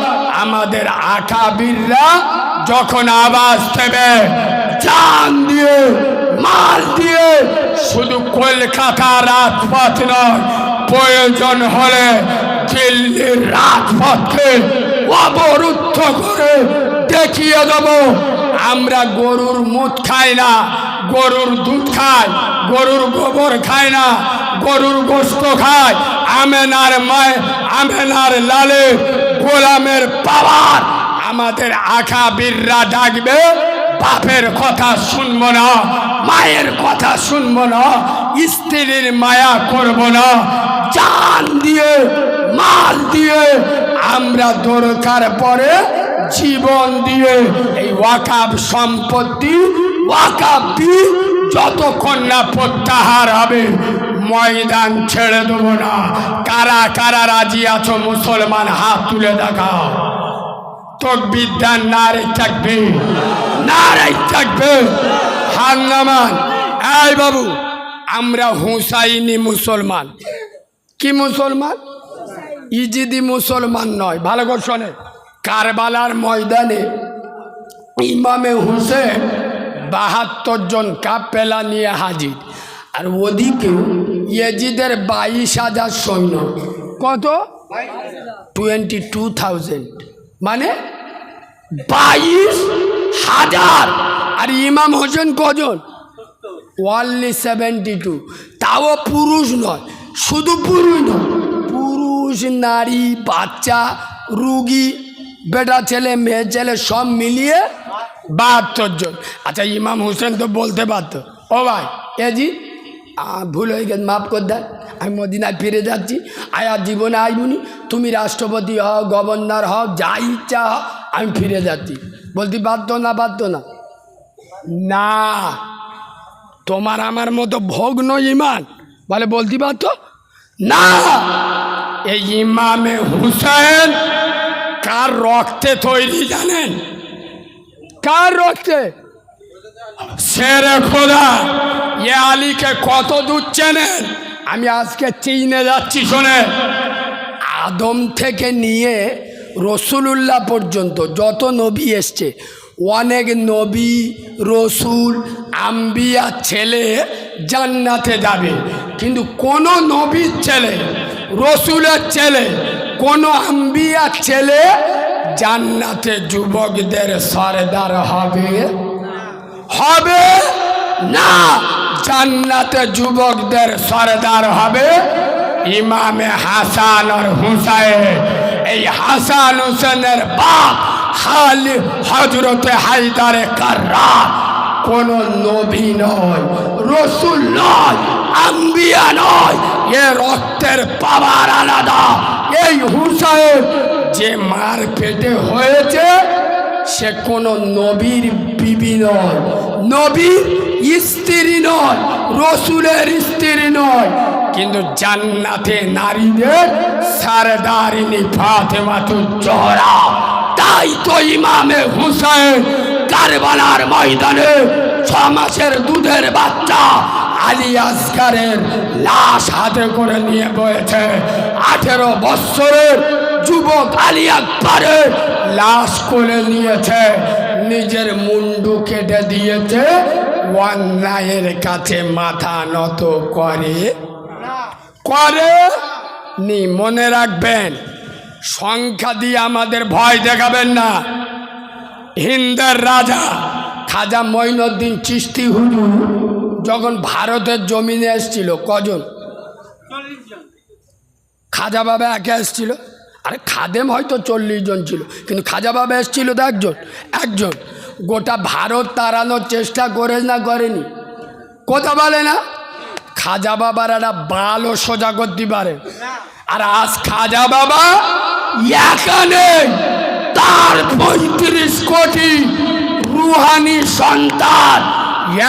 Speaker 1: আমাদের আকাবিররা যখন আওয়াজ দেবে, জান দিয়ে, মাল দিয়ে, শুধু কলকাতা রাজপথ নয়, প্রয়োজন হলে দিল্লির রাজপথকে অবরুদ্ধ করে দেখিয়ে দেব আমরা গরুর মুখ খাই না, গরুর দুধ খাই, গরুর গোবর খাই না, গরুর গোস্ত খাই, আমেনার মায়, আমেনার লালে
Speaker 2: গোলামের পাওয়ার আমাদের আকাবিররা ডাকবে, বাপের কথা শুনবো না, মায়ের কথা শুনবো না, স্ত্রীর মায়া করব না, জান দিয়ে মাল দিয়ে আমরা দরকার পড়ে জীবন দিয়ে এই ওয়াকাব সম্পত্তি ওয়াকাব বিল যতক্ষণ না প্রত্যাহার হবে ময়দান ছেড়ে দেবো না। কারা কারা রাজি আছো মুসলমান হাত তুলে দেখাও। তাকবীর দেন, নারে তাকবীর, নারে তাকবীর, হাত নামান। এই বাবু, আমরা হুসাইনি মুসলমান। কি মুসলমান? ইজিদি মুসলমান নয়। ভালো করে শোনে, কারবালার ময়দানে ইমামে হুসেন ৭২ জন কাফেলা নিয়ে হাজির, আর ওদিকে ইয়েজিদের ২২,০০০ সৈন্য। কত? 22,000, মানে 22,০০০। আর ইমাম হোসেন কজন? ওনলি 72। তাও পুরুষ নয়, শুধু পুরুষ নয়, পুরুষ নারী বাচ্চা রুগী বেটা ছেলে মেয়ে ছেলে সব মিলিয়ে ৭২ জন। আচ্ছা, ইমাম হোসেন তো বলতে পারতো, ও ভাই এজি ভুল হয়ে গেছে, মাফ করে দেন, আমি মদিনায় ফিরে যাচ্ছি, আয়ার জীবনে আইবুনি, তুমি রাষ্ট্রপতি হও, গভর্নর হও, যা ইচ্ছা হও, আমি ফিরে যাচ্ছি। বলতে পারতো না? পারতো না? না, তোমার আমার মতো ভগ্ন ইমান বলে বলতে পারতো না। এই ইমামে হুসেন কার রক্তে তৈরি জানেন? কার রক্তে? শেরে খোদা এ আলীকে কত দূর চেনেন? আমি আজকে চীনে যাচ্ছি, শোনে, আদম থেকে নিয়ে রসুলুল্লাহ পর্যন্ত যত নবী এসছে, অনেক নবী রসুল আম্বিয়া ছেলে জান্নাতে যাবে, কিন্তু কোনো নবীর ছেলে রসুলের ছেলে কোনো আম্বিয়ার ছেলে জান্নাতে যুবকদের সরদার হবে হবে না। জান্নাতে যুবকদের সরদার হবে ইমামে হাসান আর হুসাইন। এই হাসান হুসেনের বাপ খালি হযরতে হায়দারে কাররাম কোনো নবী নয়, রসুল নয়, আম্বিয়া নয়, এ রক্তের পাওয়ার আলাদা। এই হুসাইন যে মার পেটে হয়েছে সে কোনো নবীর বিবি নয়, নবীর স্ত্রী নয়, রসুলের স্ত্রী নয়, কিন্তু জান্নাতে নারীদের সরদারিনী ফাতেমাতুজ জোহরা। তাই তো ইমামে হুসাইন কারবালার ময়দানে 6 মাসের দুধের বাচ্চা আলী আসগারের লাশ হাতে করে নিয়ে বয়েছে। 18 বৎসরের যুবক আলী আকবরের লাশ করে নিয়েছে, নিজের মুন্ডু কেটে দিয়েছে, অন্যায়ের কাছে মাথা নত করে নি। মনে রাখবেন, সংখ্যা দিয়ে আমাদের ভয় দেখাবেন না। হিন্দের রাজা খাজা মঈনুদ্দিন চিশতি হুজুর যখন ভারতের জমিনে এসেছিল, কজন? খাজা বাবা একা এসেছিল? আরে খাদেম হয়তো 40 জন ছিল, কিন্তু খাজা বাবা এসেছিল তো একজন। গোটা ভারত তাড়ানোর চেষ্টা করে না করেনি? কথা বলে না? খাজা বাবার একটা বালও সোজা করতে পারে। আর আজ খাজা বাবা এখানে তার 35 কোটি রুহানি সন্তান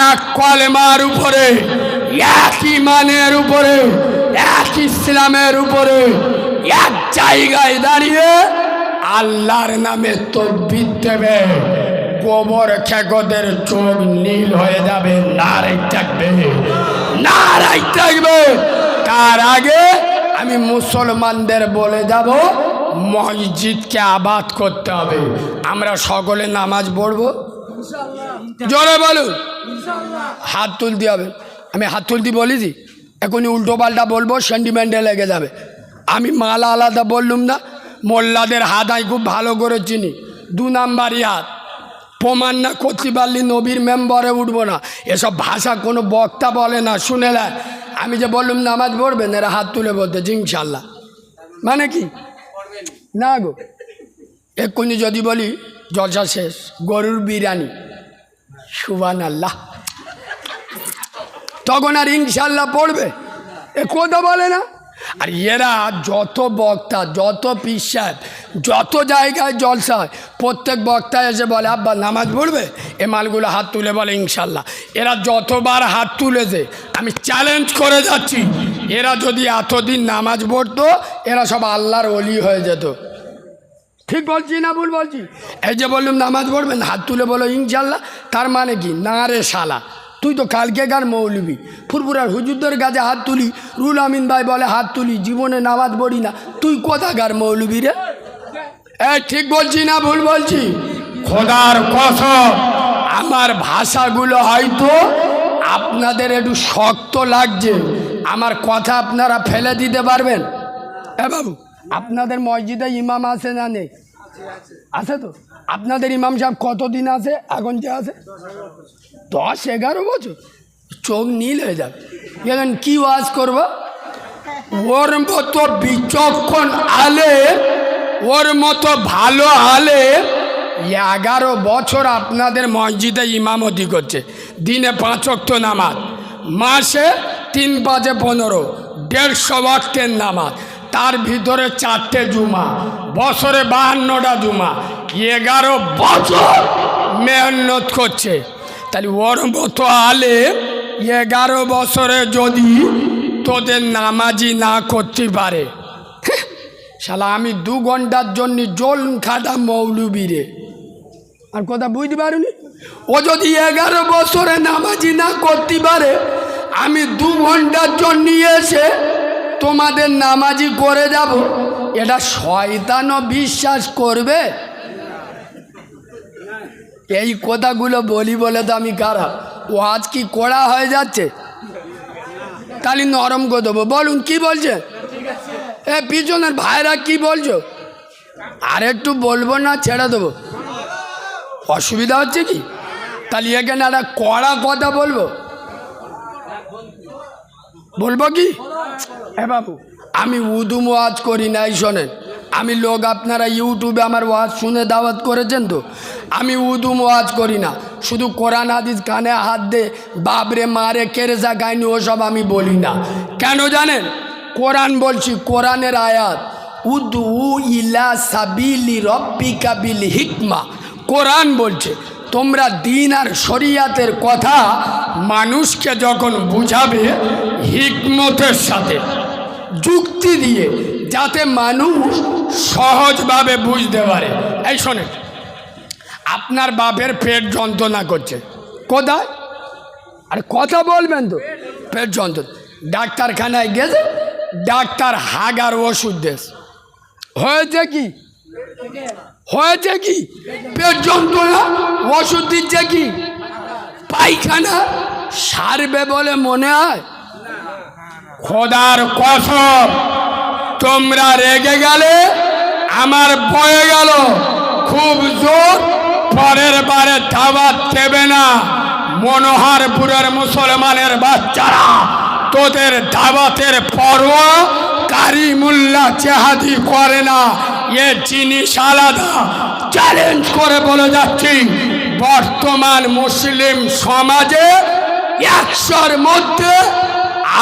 Speaker 2: এক কলেমার উপরে, এক ইমানের উপরে, এক ইসলামের উপরে এক জায়গায় দাঁড়িয়ে আল্লাহর নামে তাকবীর দেবে, গোবর খেকদের চোখ নীল হয়ে যাবে। নারে তাকবীর, নারে তাকবীর। তার আগে আমি মুসলমানদের বলে যাব, মসজিদকে আবাদ করতে হবে। আমরা সকলে নামাজ পড়বো, জোরে বলুন, হাত তুলতে হবে। আমি হাত তুলতে বলেছি, এখনই উল্টো পাল্টা বলবো, সেন্টিমেন্টে লেগে যাবে। আমি মালা আলাদা বললুম না, মোল্লাদের হাত আমি খুব ভালো করে চিনি। 2 নাম্বারই হাত। প্রমাণ না করতে পারলি নবীর মেম্বারে উঠবো না। এসব ভাষা কোনো বক্তা বলে না, শুনে নেয়। আমি যে বললুম নামাজ পড়বেন, এরা হাত তুলে বলতে ইনশাল্লাহ, মানে কি না গো, এক্ষুনি যদি বলি জলসা শেষ, গরুর বিরিয়ানি, সুবহানাল্লাহ, তখন আর ইনশাল্লাহ পড়বে? এ কথা বলে না। আর এরা যত বক্তা, যত পীর সাহেব, যত জায়গায় জলসা হয়, প্রত্যেক বক্তা এসে বলে আব্বা নামাজ পড়বে, এ মালগুলো হাত তুলে বলে ইনশাল্লাহ। এরা যতবার হাত তুলেছে আমি চ্যালেঞ্জ করে যাচ্ছি, এরা যদি এতদিন নামাজ পড়তো এরা সব আল্লাহর ওলি হয়ে যেত। ঠিক বলছি না ভুল বলছি? এই যে বললাম নামাজ পড়বেন, হাত তুলে বলো ইনশাল্লাহ, তার মানে কি? না রে শালা, তুই তো কালকেকার মৌলবি। ফুরফুরার হুজুরদের কাছে হাত তুলি, রুল আমিন ভাই বলে হাত তুলি, জীবনে নামাজ পড়ি না, তুই কোথাকার মৌলবি রে? এই ঠিক বলছি না ভুল বলছি? খোদার কসম, আমার ভাষাগুলো হয়তো আপনাদের একটু শক্ত লাগছে, আমার কথা আপনারা ফেলে দিতে পারবেন? এ বাবু, আপনাদের মসজিদে ইমাম আছে না নেই? আছে তো। আপনাদের ইমাম সাহেব কতদিন আছে এখন যে আছে? 10-11 বছর। চোখ নীল হয়ে যাবে। এখন কি ওয়াজ করব? ওর মতো বিচক্ষণ আলে, ওর মতো ভালো আলে 11 বছর আপনাদের মসজিদে ইমামতি করছে। দিনে 5 ওয়াক্ত নামাজ, মাসে 3-5-15, 150 ওয়াক্তের নামাজ, তার ভিতরে 4টে জুমা, বছরে 52টা জুমা, 11 বছর মেহনত করছে। তাহলে ওর মতো আলে 11 বছরে যদি তোদের নামাজি না করতে পারে, শালা আমি 2 ঘন্টার জন্য জল খাটা মৌলবি রে। আর কথা বুঝতে পারুনি? ও যদি 11 বছরে নামাজি না করতে পারে, আমি 2 ঘন্টার জন্য এসে তোমাদের নামাজি করে যাব, এটা শয়তানও বিশ্বাস করবে? এই কথাগুলো বলি বলে তো আমি খারাপ। ও আজ কি কড়া হয়ে যাচ্ছে? তাহলে নরম করে দেবো। বলুন কি বলছে? এ পিছনের ভাইরা কি বলছো? আর একটু বলবো না ছেড়ে দেবো? অসুবিধা হচ্ছে কি? তাহলে এখানে একটা কড়া কথা বলবো কি? এ বাবু, আমি উদুম ওয়াজ করি নাই, শোনেন। আমি লোক, আপনারা ইউটিউবে আমার ওয়াজ শুনে দাওয়াত করেছেন তো, আমি উদুম ওয়াজ করি না। শুধু কোরআন হাদিস কানে হাত দে, বাবরে মারে কেরেজা গাইনি, ওসব আমি বলি না। কেন জানেন? কোরআন বলছি, কোরআনের আয়াত, উদু ইলা সাবিলি রব্বিকা বিল হিকমা। কোরআন বলছে তোমরা দিন আর শরিয়াতের কথা মানুষকে যখন বুঝাবে হিকমতের সাথে, যুক্তি দিয়ে, যাতে মানুষ সহজভাবে বুঝতে পারে। এই শোনেন, আপনার বাপের পেট যন্ত্রণা করছে, কোথায়? আর কথা বলবেন তো? পেট যন্ত্রণা, ডাক্তারখানায় গেছে, ডাক্তার হাগার ওষুধ দেশ, হয়েছে কি? হয়েছে কি? পেট যন্ত্রণা, ওষুধ দিচ্ছে কি? পায়খানা সারবে বলে মনে হয়? খোদার কসম, তোমরা রেগে গেলে আমার বয়ে গেল খুব জোর, পরের বারে দাওয়াত দেবে না। মনোহরপুরের মুসলমানের বাচ্চারা, তোদের দাওয়াতের পরোয়া কারিমুল্লাহ চেহাদি করে না, এ জিনিস আলাদা। চ্যালেঞ্জ করে বলে যাচ্ছি, বর্তমান মুসলিম সমাজে 100-র মধ্যে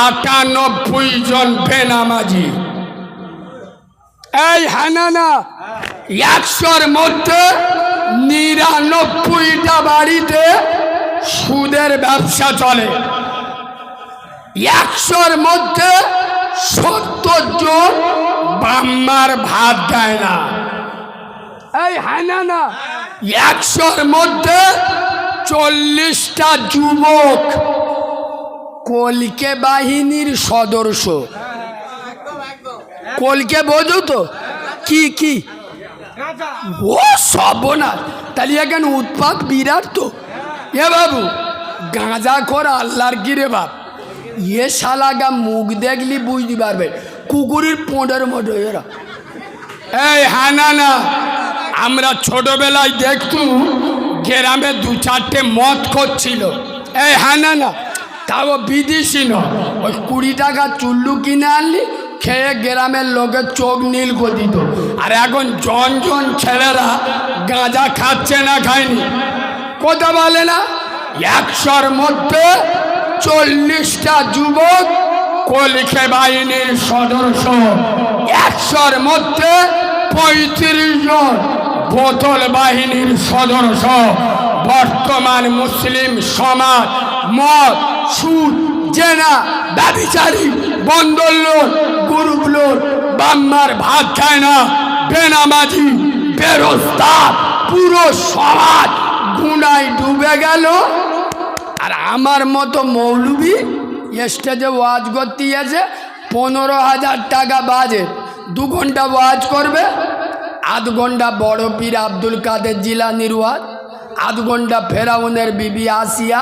Speaker 2: 98 জন বেনামাজি। এই হানানা, 100-র মধ্যে 99টা বাড়িতে সুদের ব্যবসা চলে। 100-র মধ্যে 70 জন বাম্মার ভাত দেয় না। এই হানানা, 100-র মধ্যে 40টা যুবক কলকে বাহিনীর সদস্য। কলকে বোঝো তো? কি কি? ও সর্বনাশ! তাহলে এখানে উৎপাত বিরাট তো। এ বাবু, গাঁজা খোর আল্লাহর গিরে বাপ, এ শালাগা মুখ দেখলি বুঝতে পারবে, কুকুরের পোঁডের মতো এরা। এই হানানা, আমরা ছোটবেলায় দেখতুম গ্রামে 2-4টে মদ করছিল। এই হানানা, তাও বিদেশি নয়, ওই 20 টাকা চুল্লু কিনে আনলি, খেয়ে গ্রামের লোকের চোখ নীল করে দিত। আর এখন জন জন ছেলেরা গাঁজা খাচ্ছে না খায়নি, কথা বলে না। 100-র মধ্যে 40টা যুবক কলিখে বাহিনীর সদস্য, 100-র মধ্যে 35 জন বোতল বাহিনীর সদস্য। বর্তমান মুসলিম সমাজ মদ, সুদ, জেনা, ব্যভিচারী, বন্দর লোক, গ্রুপ লোক, বাম্মার ভাত খায় না, বেনামাজি, বেরোজগার, পুরো সমাজ গুনায় ডুবে গেল। আর আমার মতো মৌলবি স্টেজে ওয়াজ করতে এসে 15,000 টাকা বাজে, 2 ঘন্টা ওয়াজ করবে, 8 ঘন্টা বড় পীর আব্দুল কাদের জিলানির ওয়াজ, 8 ঘন্টা ফেরাউনের বিবি আসিয়া,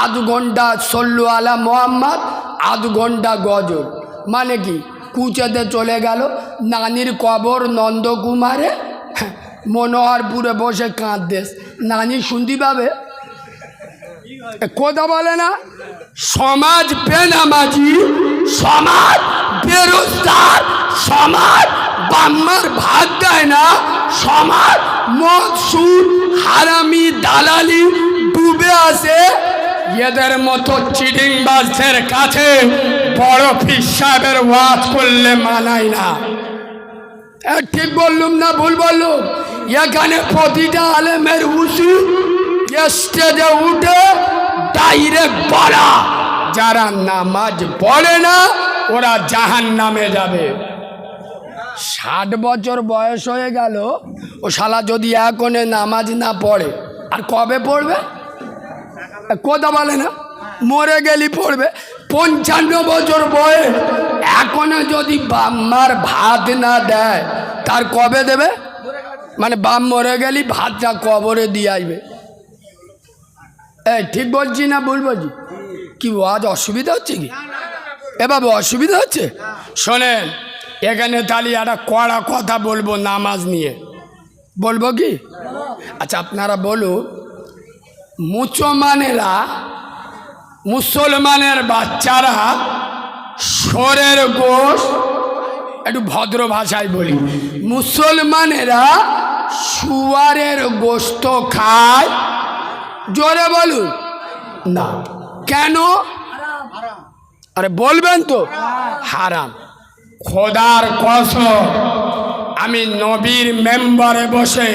Speaker 2: 8 ঘন্টা সল্লু আলা মোহাম্মদ, 8 ঘন্টা গজল। মানে কি কুচেতে চলে গেল, নানির কবর নন্দকুমারে মনোহরপুরে বসে কাঁদদেশ, নানি শুনতে পাবে, কথা বলে না। সমাজ বেনামাজি, সমাজ বেরোজগার, সমাজ বাম্মার ভাত দেয় না, সমাজ মদ, সুদ, হারামি, দালালি ডুবে আসে। এদের মতো চিটিংবাজদের কাছে বড় পীর সাহেবের ওয়াজ করলে মানায় না। ঠিক বললুম না ভুল বললুম? এখানে প্রতিটা আলেমের উচিত স্টেজে উঠে ডাইরেক্ট বলা, যারা নামাজ পড়ে না ওরা জাহান্নামে যাবে। 60 বছর বয়স হয়ে গেল, ও শালা যদি এখনে নামাজ না পড়ে আর কবে পড়বে, কথা বলে না। মরে গেলি পড়বে। 55 বছর বয়স, এখনো যদি বাম্মার ভাত না দেয় তার কবে দেবে? মানে বাম মরে গেলি ভাতটা কবরে দিয়ে আসবে। এই ঠিক বলছি না ভুল বলছি? কি আজ অসুবিধা হচ্ছে কি? এ বাবু অসুবিধা হচ্ছে? শোনেন, এখানে তাহলে একটা কড়া কথা বলবো নামাজ নিয়ে, বলবো কি? আচ্ছা আপনারা বলুন, মুসলমানের বাচ্চারা শোরের গোশত, একটু ভদ্র ভাষায় বলি, মুসলমানেরা শুয়ারের গোশত খায়? জোরে বলুন না। কেন? আরে বলবেন তো। হারাম। খোদার কসম, আমি নবীর মেম্বারে বসে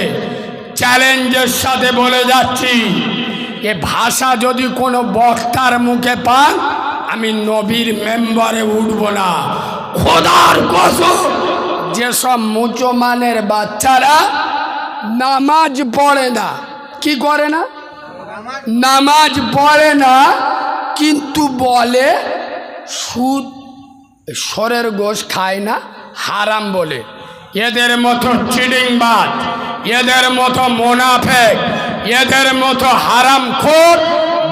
Speaker 2: চ্যালেঞ্জের সাথে বলে যাচ্ছি, এ ভাষা যদি কোনো বক্তার মুখে পান, আমি নবীর মেম্বারে উঠব না। খোদার কসম, যেসব মুসলমানের বাচ্চারা নামাজ পড়ে না, কি করে না? নামাজ পড়ে না, কিন্তু বলে সুদ, শোরের গোশত খায় না, হারাম বলে। এদের মতো চিটিংবাজ, এদের মতো মুনাফিক, এদের মতো হারামখোর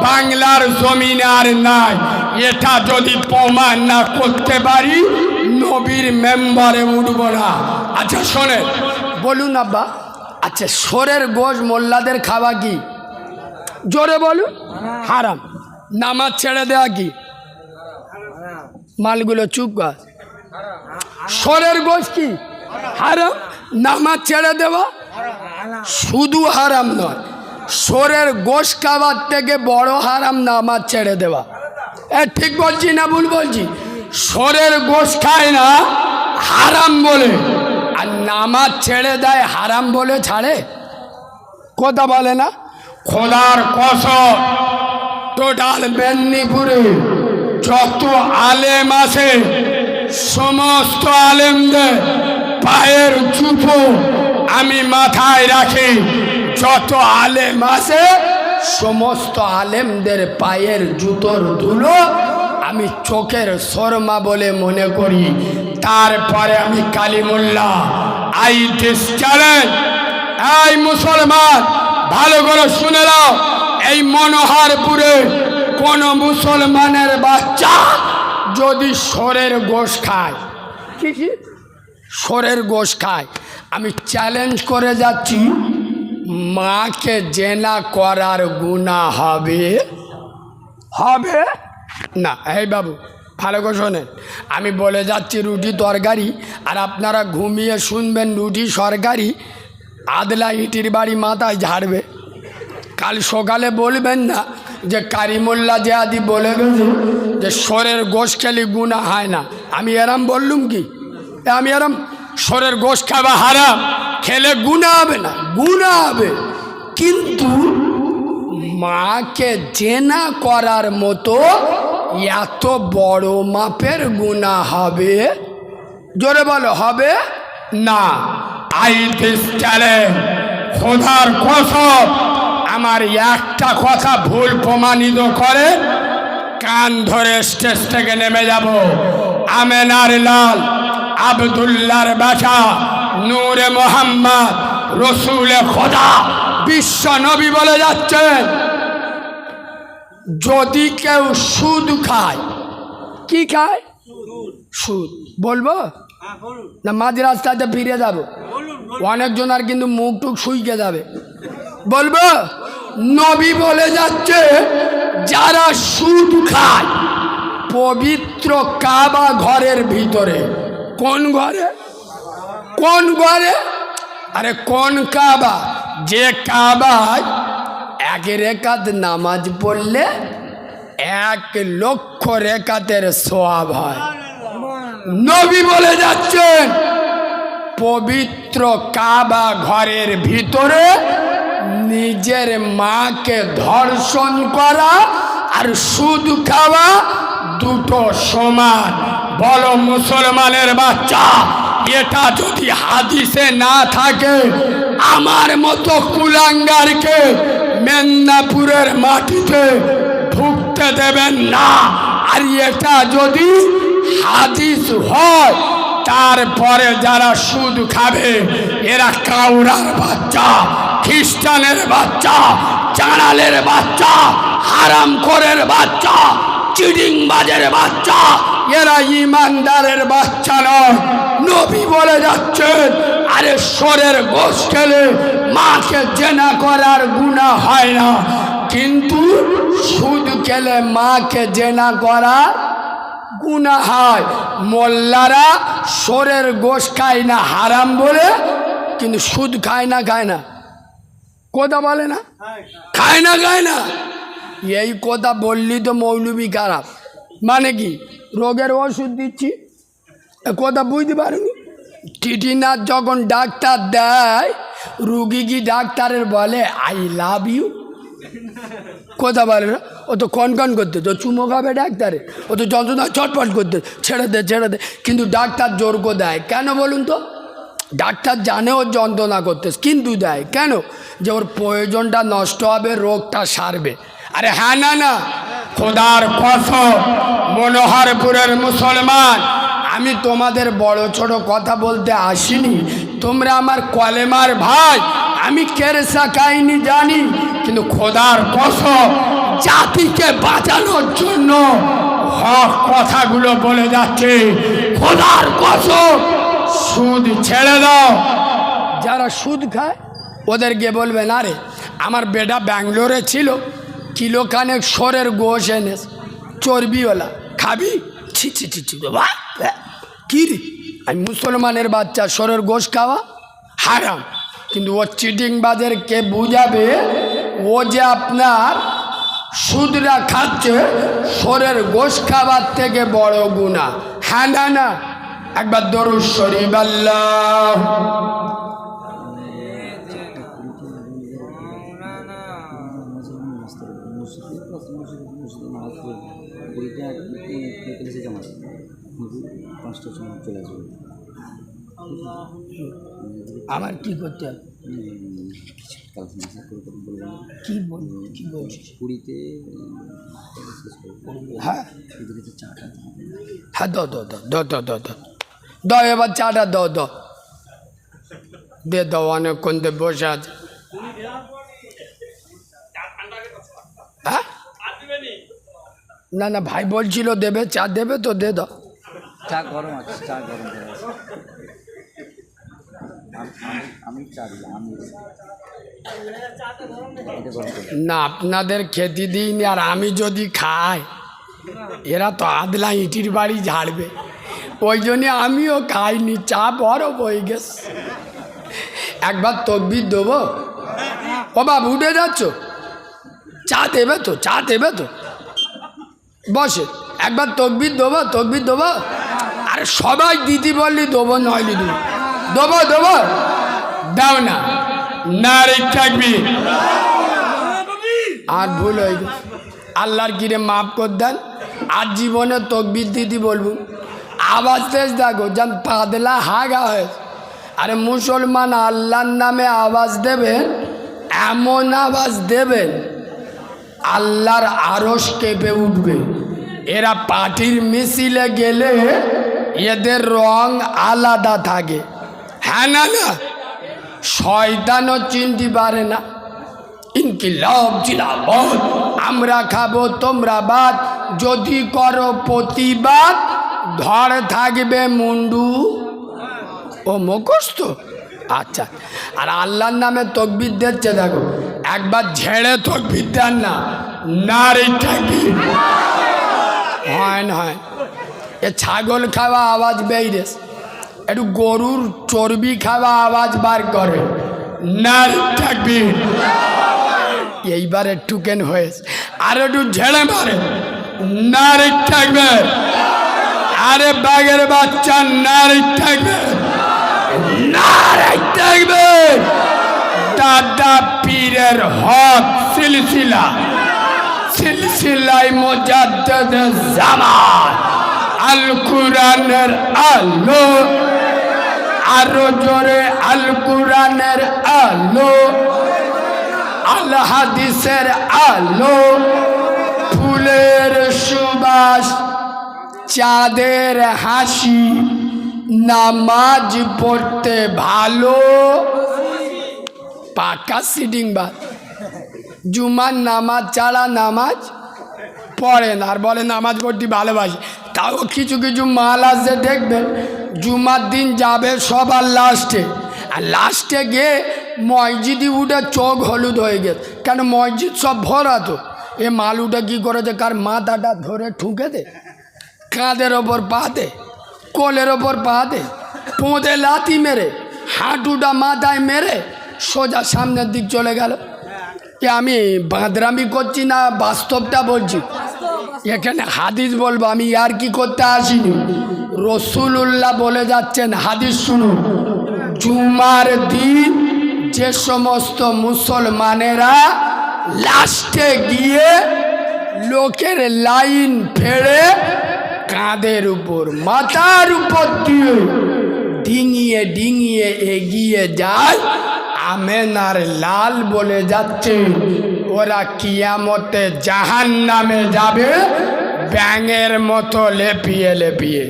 Speaker 2: বাংলার জমিনে আর নাই। এটা যদি প্রমাণ না করতে পারি, নবীর মেম্বারে উঠব না। আচ্ছা শোনেন, বলুন আব্বা, আচ্ছা শোরের গোশত মোল্লাদের খাওয়া কি? জোরে বলুন। হারাম। নামাজ ছেড়ে দেওয়া কি? মালগুলো চুপ কর। শোরের গোশত কি? হারাম। নামাজ ছেড়ে দেওয়া শুধু হারাম নয়, শোরের গোশত খাওয়ার থেকে বড় হারাম নামাজ ছেড়ে দেওয়া। ঠিক বলছি না ভুল বলছি? শোরের গোশত খায় না হারাম বলে, আর নামাজ ছেড়ে দেয় হারাম বলে ছাড়ে, কথা বলে না। খোদার কসম, টোটাল মেদিনীপুরে যত আলেম আছে, সমস্ত আলেমদের পায়ের জুতো আমি মাথায় রাখি। যত আলেম আছে সমস্ত আলেমদের পায়ের জুতোর ধুলো আমি চোখের শর্মা বলে মনে করি। তারপরে আমি কালিমুল্লাহ। আই দিস চ্যালেঞ্জ, এই মুসলমান ভালো করে শুনে নাও, এই মনোহরপুরে কোন মুসলমানের বাচ্চা যদি শোরের গোশত খায়, কি শোরের গোশত খায়, আমি চ্যালেঞ্জ করে যাচ্ছি, মাকে জেনা করার গুনাহ হবে? হবে না। এই বাবু ভালো করে শোনেন, আমি বলে যাচ্ছি রুটি তরকারি, আর আপনারা ঘুমিয়ে শুনবেন রুটি সরকারি। আদলা ইটির বাড়ি মাথায় ঝাড়বে। কাল সকালে বলবেন না যে কারিমুল্লা জিয়াদি বলে গেছে যে সরের গোশ খেলে গুনাহ হয় না। আমি এরম বললুম কি? আমি এরম সরের গোশ খাওয়া হারাম, খেলে গুনাহ হবে না? গুনাহ হবে, কিন্তু মাকে জেনা করার মতো এত বড় মাপের গুনাহ হবে? জোরে বলো, হবে না।
Speaker 1: আই দিস চ্যালেঞ্জ, খোদার কসম, আমার একটা কথা ভুল প্রমাণিত করে কান ধরে স্টেজ থেকে নেমে যাব। আমেনার লাল, আব্দুল্লাহর বাসা, নূরে মোহাম্মদ, রসুলে খোদা, বিশ্ব নবী বলে যাচ্ছেন, যদি কেউ সুদ খায়, কি খায়? সুদ। বলবো না মাঝ রাস্তাতে ফিরে যাবো? অনেকজন আর কিন্তু মুখ টুক শুইকে যাবে। বলবো, নবী বলে যাচ্ছে যারা সুদ খায় পবিত্র কাবা ঘরের ভিতরে। কোন ঘরে? কোন ঘরে? আরে কোন কাবা? যে কাবায় 1 রেকাত নামাজ পড়লে 1,00,000 রেকাতের সওয়াব হয়। নবী বলে যাচ্ছেন পবিত্র কাবা ঘরের ভিতরে নিজের মাকে ধর্ষণ করা আর সুদ খাওয়া দুটো সমান। বলো মুসলমানের বাচ্চা, এটা যদি হাদিসে না থাকে, আমার মতো কুলাঙ্গারকে মেদিনীপুরের মাটিতে ঢুকতে দেবেন না। আর এটা যদি হাদিস হয়, তারপরে যারা সুদ খাবে এরা কাউরার বাচ্চা, খ্রিস্টানের বাচ্চা, চাঁড়ালের বাচ্চা, হারামখোরের বাচ্চা, চিডিংবাজের বাচ্চা, এরা ইমানদারের বাচ্চা নয়। নবী বলে যাচ্ছেন আরে সরের গোশ খেলে মাকে জেনা করার গুনাহ হয় না, কিন্তু সুদ খেলে মাকে জেনা করা গুনাহ হয়। মোল্লারা সরের গোশ খায় না হারাম বলে, কিন্তু সুদ খায় না। খায় না কথা বলে না, খায় না, খায় না। এই কথা বললি তো মৌলবি খারাপ। মানে কি? রোগের ওষুধ দিচ্ছি, কথা বুঝতে পারিনি। টিটিনাথ যখন ডাক্তার দেয়, রুগী কি ডাক্তারের বলে আই লাভ ইউ? কথা বলে না, ও তো কনকন করতে, তো চুমো খাবে ডাক্তারে, ও তো যন্ত্রণা চটপট করতে, ছেড়ে দে ছেড়ে দে। কিন্তু ডাক্তার জোর করে দেয় কেন বলুন তো? ডাক্তার জানে ওর যন্ত্রণা করতে, কিন্তু দেয় কেন? যে ওর প্রয়োজনটা নষ্ট হবে, রোগটা সারবে। আরে হ্যাঁ না, খোদার কসম মনোহরপুরের মুসলমান, আমি তোমাদের বড় ছোট কথা বলতে আসিনি। তোমরা আমার কলেমার ভাই, আমি কেরসা কাহিনী জানি, কিন্তু খোদার কসম জাতিকে বাঁচানোর জন্য হক কথাগুলো বলে যাচ্ছে। খোদার কসম সুদ ছেড়ে দাও। যারা সুদ খায় ওদেরকে বলবেন আরে আমার বেটা ব্যাঙ্গালোরে ছিল, কিলোখানেক সরের গোশ এনেস, চর্বিওয়ালা, খাবি? ছি ছি ছি ছি বাবা, কি রে? আমি মুসলমানের বাচ্চা, সরের গোশ খাওয়া হারাম। কিন্তু ও চিটিংবাজের কে বুঝাবে ও যে আপনার সুদরা খাচ্ছে, সরের গোশ খাবার থেকে বড় গুনাহ। হ্যাঁ না? একবার দরুদ শরীফ আল্লাহ। আমার কি করতে হবে? কি বলছিস? হ্যাঁ হ্যাঁ, দাও এবার চাটা দাও দে দাও, অনেকক্ষণ তো বসে আছে। হ্যাঁ না ভাই বলছিল দেবে, চা দেবে তো দে দাও।
Speaker 4: চা গরম আছে, চা গরম করে আছে। আমি চা দিলাম,
Speaker 2: না আপনাদের খেতে দিইনি, আর আমি যদি খাই এরা তো আদলা ইটির বাড়ি ঝাড়বে, ওই জন্যে আমিও খাইনি, চা বড় বই গেছে। একবার তকবির দেবো? ও বাবু উঠে যাচ্ছ, চা দেবে তো, চা দেবে তো, বসে একবার তকবির দেবো, তকবির দেবো। আরে সবাই দিদি বললি দেবো, নইলি দেবো, দেবো দাও না, নারে তাকবীর। আর ভুল হয়ে গেছে, আল্লাহর কিরে মাফ কর দেন। আর জীবনে তকবির দিদি বলবো, আওয়াজ তেজ দেখো যেন পাতলা হাগা হয়েছে। আরে মুসলমান আল্লাহর নামে আওয়াজ দেবেন, এমন আওয়াজ দেবেন আল্লাহর আরশ কেঁপে উঠবে। এরা পার্টির মিছিলে গেলে এদের রং আলাদা থাকে, হ্যাঁ না না, শয়তানও চিনতে পারে না। ইনকিলাব জিন্দাবাদ, আমরা খাবো তোমরা বাদ, যদি করো প্রতিবাদ ধর থাকবে মুন্ডু। ও মুখস্থ, আচ্ছা। আর আল্লাহর নামে তকবির দিচ্ছে দেখো, একবার ঝেড়ে তকবির দেন না, নারে তাকবীর। হয় না, হয় এ ছাগল খাওয়া আওয়াজ বেরিয়েছে, একটু গরুর চর্বি খাওয়া আওয়াজ বার করে, নারে তাকবীর। এইবারে টুকেন হয়েছে, আর একটু ঝেড়ে মারে, নারে তাকবীর। আরে বাঘের বাচ্চা, নারে তাকবীর, নারে তাকবীর। দাদা পীরের হক সিলসিলা, সিলসিলায় মুজাদ্দিদ জামান, আল কুরআনের আলো, আরো জোরে আল কুরআনের আলো, আল হাদিসের আলো, ফুলের সুবাস, চাঁদের হাসি, নামাজ পড়তে ভালো। পাকা সিটিং বাদ, জুমার নামাজ ছাড়া নামাজ পড়েন আর বলে নামাজ পড়তে ভালোবাসে। তাও কিছু কিছু মাল আছে দেখবেন, জুমার দিন যাবে সবার লাস্টে, আর লাস্টে গিয়ে মসজিদে উঠে চোখ হলুদ হয়ে গেছে, কেন মসজিদ সব ভরা তো। এ মালুটা কী করেছে, কার মাথাটা ধরে ঠুকে দে, কাঁধের ওপর পা দে, কোলের ওপর পা দে, পোঁদে লাথি মেরে হাঁটুটা মাথায় মেরে সোজা সামনের দিক চলে গেল। এ আমি বাঁদরামি করছি না, বাস্তবটা বলছি। এখানে হাদিস বলবো, আমি আর কি করতে আসিনি। রসুলুল্লাহ বলে যাচ্ছেন, হাদিস শুনুন। জুমার দিন যে সমস্ত মুসলমানেরা লাস্টে গিয়ে লোকের লাইন ফেড়ে কাঁধের উপর মাথার উপর দিয়ে ডিঙিয়ে ডিঙিয়ে এগিয়ে যায়, আমেনার লাল বলে যাচ্ছে ওরা কিয়ামতে জাহান্নামে যাবে ব্যাঙের মতো লেপিয়ে লেপিয়ে।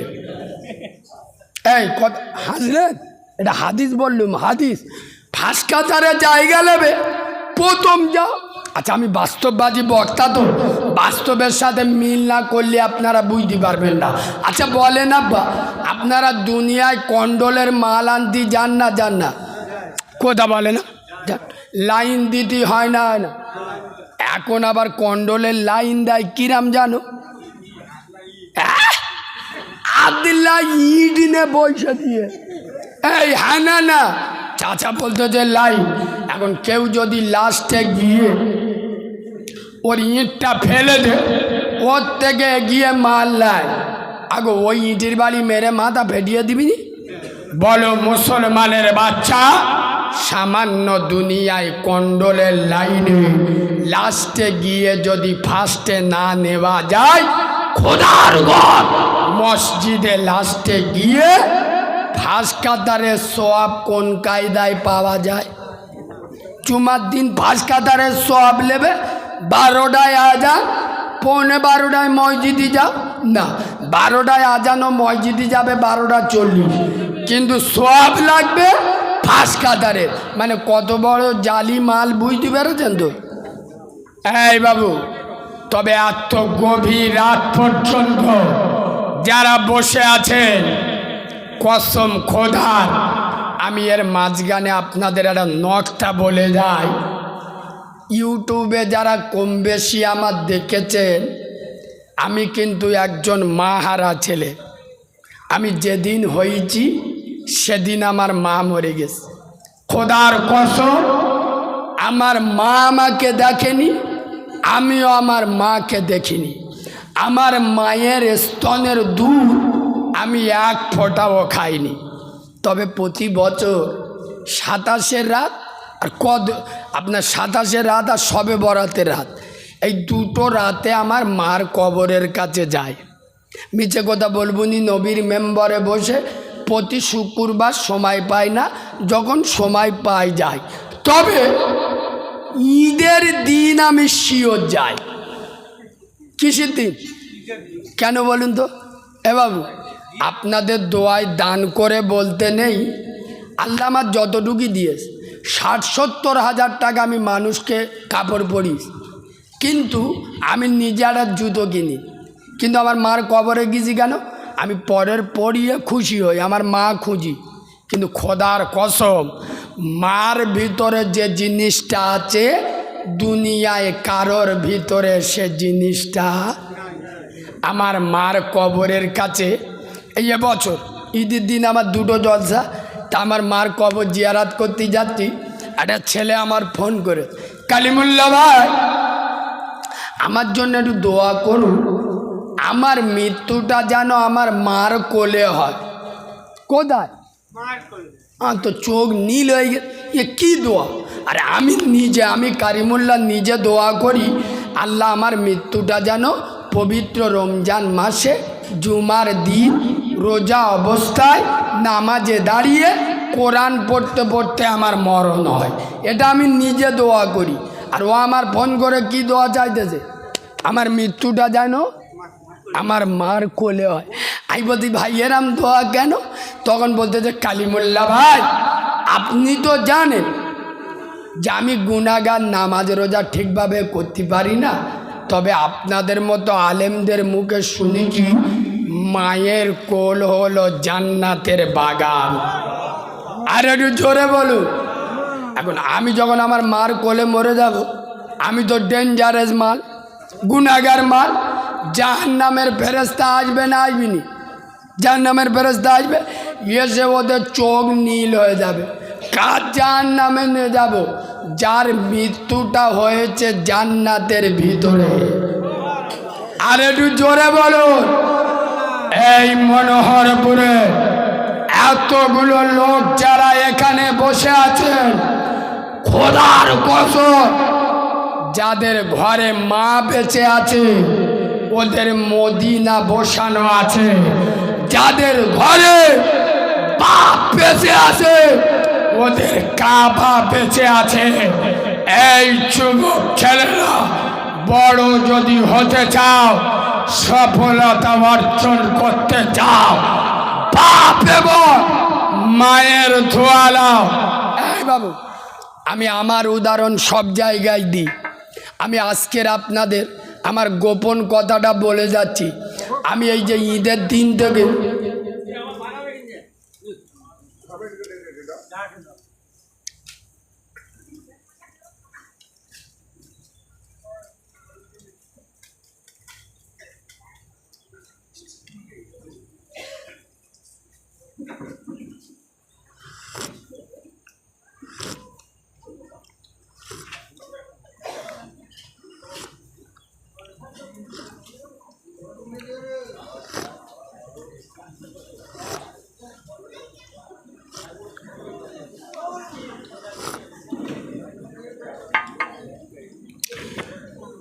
Speaker 2: এই কথা হাসলেন, এটা হাদিস বললুম, হাদিস। ফাঁসকাতারে জায়গা নেবে প্রথম যাও। আচ্ছা আমি বাস্তববাদী বক্তা, তো বাস্তবের সাথে মিল না করলে আপনারা বুঝতে পারবেন না। আচ্ছা বলেন আব্বা, আপনারা দুনিয়ায় কন্ডলের মাল আনতে যান না, যান না? কোথা বলে না, লাইন দিতে হয় না, হয় না? এখন আবার কন্ডলের লাইন দেয় কিরাম জানো? আব্দুল্লাহ ইডিনে বৈশা দিয়ে, এই হ্যাঁ না না, চাচা বলতো যে লাইন। এখন কেউ যদি লাস্টে গিয়ে ওর ইঁটটা ফেলে দে, ওর থেকে গিয়ে মাল নেয়, আগে ওই ইঁটির বাড়ি মেরে মাথা ফেটিয়ে দিবি। বলো মুসলমানের বাচ্চা, সামান্য দুনিয়ায় কন্ডলের লাইনে লাস্টে গিয়ে যদি ফার্স্টে না নেওয়া যায়, খোদার ঘর মসজিদে লাস্টে গিয়ে ফাঁস কাতারের সোয়াব কোন কায়দায় পাওয়া যায়? জুমার দিন ফাঁস কাতারের সোয়াব নেবে, 12টায় আজান, 11:15 মসজিদে যাও না, 12টায় আজান ও মসজিদে যাবে 12:40, কিন্তু সোয়াব লাগবে ফাঁস কাতারের। মানে কত বড় জালি মাল, বুঝতে পেরেছেন তো? এই বাবু, তবে এত গভীর রাত পর্যন্ত যারা বসে আছেন, কসম খোদার, আমি এর মাঝখানে আপনাদের একটা নকটা বলে যাই। ইউটিউবে যারা কম বেশি আমার দেখেছেন, আমি কিন্তু একজন মা হারা ছেলে। আমি যেদিন হয়েছি সেদিন আমার মা মরে গেছে। খোদার কসম, আমার মা আমাকে দেখেনি, আমিও আমার মাকে দেখিনি। আমার মায়ের স্তনের দুধ আমি এক ফোঁটাও খাইনি। তবে প্রতি বছর 27-এর রাত আর আপনার 27-এর রাত আর শবে বরাতের রাত, এই দুটো রাতে আমার মার কবরের কাছে যায়। মিছে কথা বলবো নি, নবীর মেম্বরে বসে প্রতি শুক্রবার সময় পাই না, যখন সময় পাই যাই। তবে ঈদের দিন আমি শিওর যাই। কিসের দিন কেন বলুন তো? এ বাবু, আপনাদের দোয়ায় দান করে বলতে নেই, আল্লাহ আমার যতটুকু দিয়েছে 60-70 হাজার টাকা আমি মানুষকে কাপড় পরিস, কিন্তু আমি নিজে একটা জুতো কিনি। কিন্তু আমার মার কবরে গেছি কেন? আমি পরের পরিয়ে খুশি হই, আমার মা খুঁজি। কিন্তু খোদার কসম, মার ভিতরে যে জিনিসটা আছে দুনিয়ায় কারোর ভিতরে সে জিনিসটা। আমার মার কবরের কাছে এই বছর ঈদের দিন আমার দুটো জলসা, তা আমার মার কবর জিয়ারাত করতে যাচ্ছি। একটা ছেলে আমার ফোন করে, কালিমুল্লাহ ভাই আমার জন্য একটু দোয়া করুন, আমার মৃত্যুটা যেন আমার মার কোলে হয়। কোথায়? তো চোখ নীল হয়ে গেছে। এ কী দোয়া? আরে আমি কারিমুল্লাহ নিজে দোয়া করি, আল্লাহ আমার মৃত্যুটা যেন পবিত্র রমজান মাসে জুমার দিন রোজা অবস্থায় নামাজে দাঁড়িয়ে কোরআন পড়তে পড়তে আমার মরণ হয়। এটা আমি নিজে দোয়া করি। আর ও আমার ফোন করে কি দোয়া চাইতেছে? আমার মৃত্যুটা যেন আমার মার কোলে হয়। আমি বলছি ভাই এরাম দোয়া কেন? তখন বলতেছে কালিমুল্লাহ ভাই আপনি তো জানেন যে আমি গুনাহগার, নামাজ রোজা ঠিকভাবে করতে পারি না, তবে আপনাদের মতো আলেমদের মুখে শুনেছি মায়ের কোল হলো জান্নাতের বাগান। আর একটু জোরে বলুন। এখন আমি যখন আমার মার কোলে মরে যাব, আমি তো ডেঞ্জারাস মাল, গুনাহগার মাল। জাহান্নামের ফেরেশতা আসবে না আসবেনি? জাহান্নামের ফেরেশতা আসবে, এসে ওদের চোখ নীল হয়ে যাবে। কার জাহান্নামে নিয়ে যাব? যার মৃত্যুটা হয়েছে জান্নাতের ভিতরে। আর একটু জোরে বলুন। এই মনোহরপুরে এতগুলো লোক যারা এখানে বসে আছেন, খোদার কসম যাদের ঘরে মা বেঁচে আছে ওদের মদিনা বসানো আছে, যাদের ঘরে বাপ বেঁচে আছে ওদের কাবা বেঁচে আছে। এই যুবক ছেলেরা, বড় যদি হতে চাও, সফলতা অর্জন করতে চাও, বাপ এবং মায়ের ধোয়া নাও। এই বাবু, আমি আমার উদাহরণ সব জায়গায় দিই। আমি আজকের আপনাদের আমার গোপন কথাটা বলে যাচ্ছি। আমি এই যে ঈদের দিন থেকে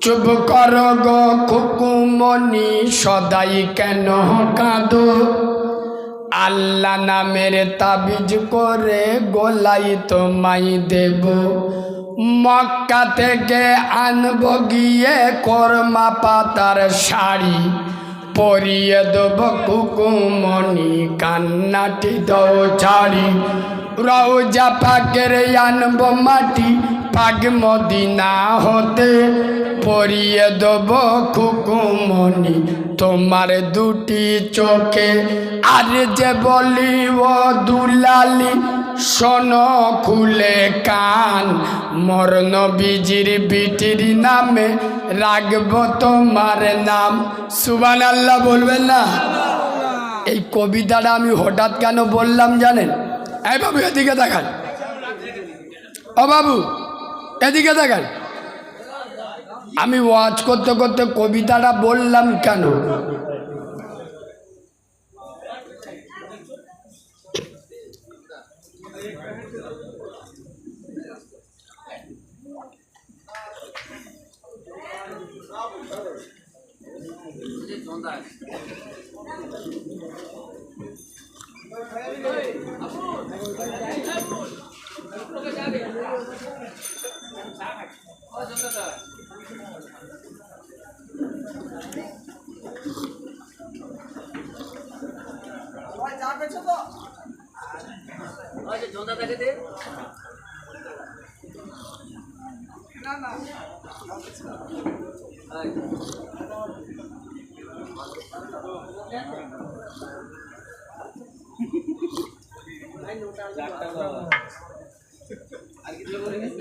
Speaker 2: চুপ কর গো খুকুমনি, সদাই কেন কাঁদো? আল্লাহ নামের তাবিজ করে গোলাই তোমায় দেব। মক্কা থেকে আনব গিয়ে কর্মা পাতার শাড়ি, পরিয়ে দেব খুকুমনি, কান্নাটি দাও ছাড়ি। রওজা পাকের আনব মাটি, পাক মদিনা হতে, পরিয়ে দেব খুকুমনি তোমার দুটি চোখে। আর যে বলি ও দুলালি,
Speaker 1: শোনো খুলে কান, মোর নবীজির বিটির নামে রাখবো তোমার নাম। সুবহানাল্লাহ বলবেন না? এই কবিতাটা আমি হঠাৎ কেন বললাম জানেন? এই বাবু এদিকে দেখান, ও বাবু এদিকে দেখান। আমি ওয়াজ করতে করতে কবিতাটা বললাম কেন?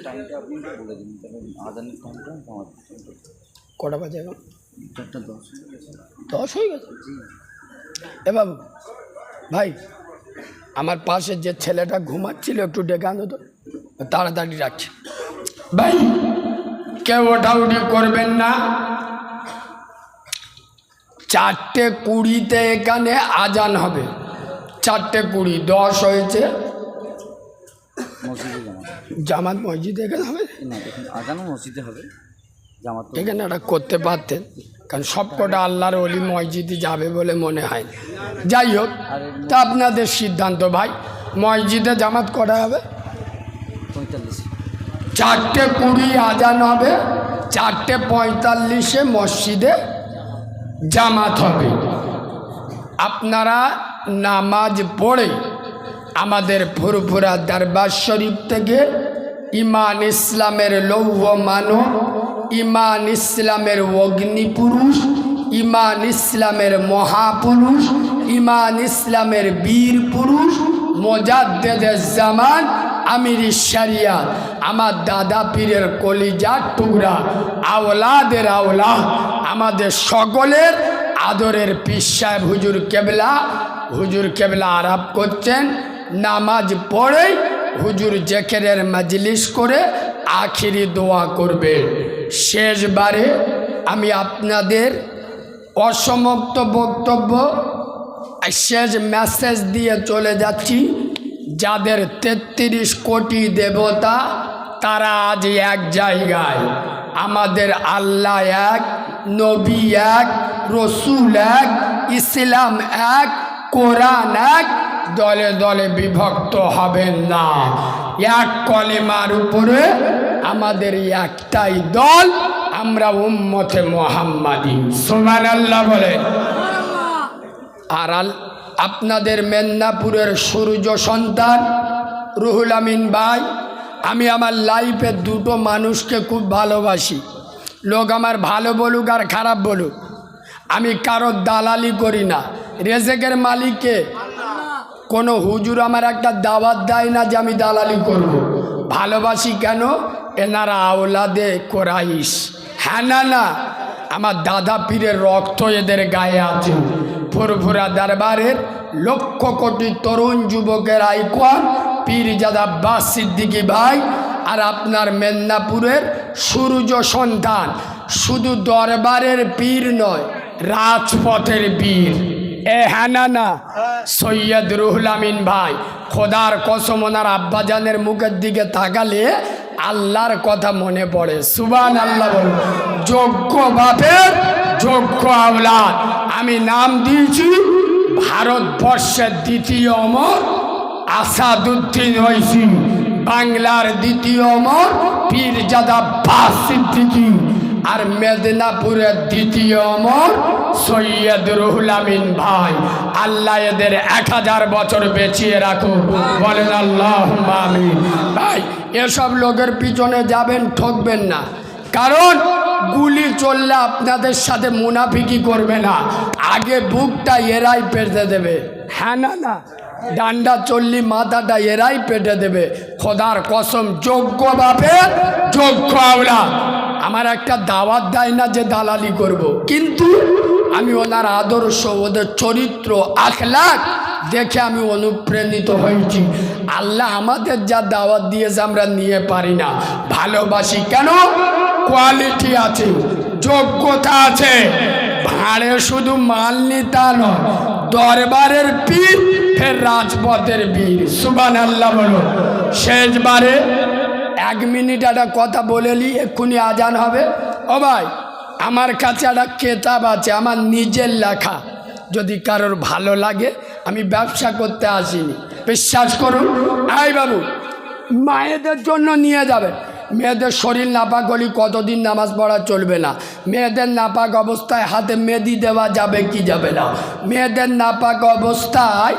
Speaker 4: টাইমটা আপনি বলে দিন, তাহলে আদানের টাইমটা আমার
Speaker 2: কটা বাজে এখন?
Speaker 4: 4:10।
Speaker 2: 10 হয়ে গেছে। এ বাবু ভাই, আমার পাশে যে ছেলেটা ঘুমাচ্ছিল একটু ডেকে আনো তো, তাড়াতাড়ি রাখছি।
Speaker 1: ভাই কেউ ওঠাউঠি করবেন না।
Speaker 2: 4:20 এখানে আজান হবে।
Speaker 1: 4:20, 10 হয়েছে।
Speaker 4: মসজিদে জামাত
Speaker 2: জামাত মসজিদে এখানে হবে
Speaker 4: না, এখন আজানও মসজিদে হবে, জামাত তো
Speaker 2: এখানে একটা করতে পারতেন, কারণ সব কটা আল্লাহর ওলি মসজিদে যাবে বলে মনে হয় না। যাই হোক, তা আপনাদের সিদ্ধান্ত ভাই। মসজিদে জামাত করা হবে?
Speaker 4: 45।
Speaker 1: 4:20 আজান হবে, 4:45 মসজিদে জামাত হবে। আপনারা নামাজ পড়ে আমাদের ফুরফুরা দরবার শরীফ থেকে ইমান ইসলামের লৌহ মানব, ইমান ইসলামের অগ্নিপুরুষ, ইমান ইসলামের মহাপুরুষ, ইমান ইসলামের বীর পুরুষ, মোজাদ্দেদের জামান, আমির শরিয়াত, আমার দাদা পীরের কলিজার টুকরা, আওলাদের আওলাদ, আমাদের সকলের আদরের পীর সাহেব হুজুর কেবলা আরাপ করছেন। নামাজ পড়ে হুজুর জেকেরের মজলিস করে আখিরি দোয়া করবে। শেষবারে আমি আপনাদের অসমাপ্ত বক্তব্য শেষ মেসেজ দিয়ে চলে যাচ্ছি। যাদের 33 কোটি দেবতা, তারা আজ এক জায়গায়। আমাদের আল্লাহ এক, নবী এক, রসুল এক, ইসলাম এক, কোরআন এক, দলে দলে বিভক্ত হবেন না। এক কলেমার উপরে আমাদের একটাই দল, আমরা উম্মতে মুহাম্মাদি। সুবহানাল্লাহ বলেন। আর আপনাদের মেদিনীপুরের সূর্য সন্তান রুহুল আমিন ভাই, আমি আমার লাইফে দুটো মানুষকে খুব ভালোবাসি। লোক আমার ভালো বলুক আর খারাপ বলুক, আমি কারোর দালালি করি না। রেজেকের মালিককে কোনো হুজুর আমার একটা দাওয়াত দেয় না যে আমি দালালি করব। ভালোবাসি কেন? এনারা আওলাদে কোরাইশ। হ্যাঁ না, আমার দাদা পীরের রক্ত এদের গায়ে আছে। ফুরফুরা দরবারের লক্ষ কোটি তরুণ যুবকের আইকন পীরজাদা আব্বাস সিদ্দিকী ভাই, আর আপনার মেদিনীপুরের সূর্য সন্তান, শুধু দরবারের পীর নয়, রাজপথের পীর। হ্যাঁ না, সৈয়দ রুহুল আমিন ভাই, খোদার কসম ওনার আব্বাজানের মুখের দিকে তাকালে আল্লাহর কথা মনে পড়ে। সুবহানাল্লাহ বল। যোগ্য বাপের যোগ্য আওলাদ। আমি নাম দিয়েছি ভারতবর্ষের দ্বিতীয় অমর আসাদুদ্দিন ওয়াইসি, বাংলার দ্বিতীয় অমর পীরজাদা আব্বাস সিদ্দিকী, আর মেদিনীপুরের দ্বিতীয় অমর সৈয়দ রুহুল আমিন ভাই। আল্লাহ এদের 1000 বছর বেঁচিয়ে রাখুন, বলেন আল্লাহুম্মা আমিন। ভাই, এসব লোকের পিছনে যাবেন, ঠকবেন না, কারণ গুলি চললে আপনাদের সাথে মুনাফিকি করবে না, আগে বুকটা এরাই পেতে দেবে। হ্যাঁ না,
Speaker 2: ডান্ডা চললি মাথাটা এরাই পেটে দেবে। খোদার কসম, যোগ্য বাপে যোগ্য আওলা। আমার একটা দাওয়াত দেয় না যে দালালি করব, কিন্তু আমি ওনার আদর্শ, ওদের চরিত্র, আখলাক দেখে আমি অনুপ্রাণিত হয়েছি। আল্লাহ আমাদের যা দাওয়াত দিয়েছে আমরা নিয়ে পারি না, ভালোবাসি কেন? কোয়ালিটি আছে, যোগ্যতা আছে। ভাঁড়ে শুধু মাল নিতা নয়, দরবারের পীর ফের রাজপথের বীর। সুবহানাল্লাহ বলো। শেষবারে 1 মিনিট একটা কথা বলেলি, এক্ষুনি আজান হবে। ও ভাই, আমার কাছে একটা কেতাব আছে, আমার নিজের লেখা। যদি কারোর ভালো লাগে, আমি ব্যবসা করতে আসিনি, বিশ্বাস করুন। আই বাবু, মায়েদের জন্য নিয়ে যাবে। মেয়েদের শরীর নাপাক হলে কতদিন নামাজ পড়া চলবে না। মেয়েদের নাপাক অবস্থায় হাতে মেহেদি দেওয়া যাবে কি যাবে না। মেয়েদের নাপাক অবস্থায়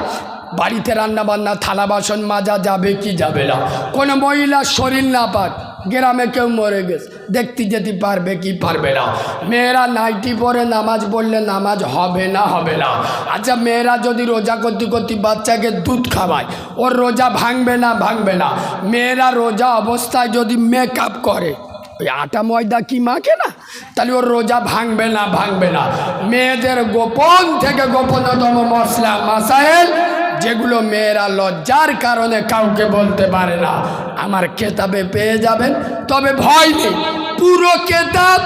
Speaker 2: বাড়িতে রান্নাবান্না, থালা বাসন মাজা যাবে কি যাবে না। কোনো মহিলার শরীর নাপাক, গ্রামে কেউ মরে গেছে, দেখতে যেতে পারবে কি পারবে না। মেয়েরা নাইটি পরে নামাজ পড়লে নামাজ হবে না, হবে না। আচ্ছা, মেয়েরা যদি রোজা করতে করতে বাচ্চাকে দুধ খাওয়ায়, ওর রোজা ভাঙবে না, ভাঙবে না। মেয়েরা রোজা অবস্থায় যদি মেকআপ করে, ওই আটা ময়দা কি মাখে না, তাহলে ওর রোজা ভাঙবে না, ভাঙবে না। মেয়েদের গোপন থেকে গোপনতম মশলা মাসাইল, যেগুলো মেয়েরা লজ্জার কারণে কাউকে বলতে পারে না, আমার কেতাবে পেয়ে যাবেন। তবে ভয় নেই, পুরো কেতাব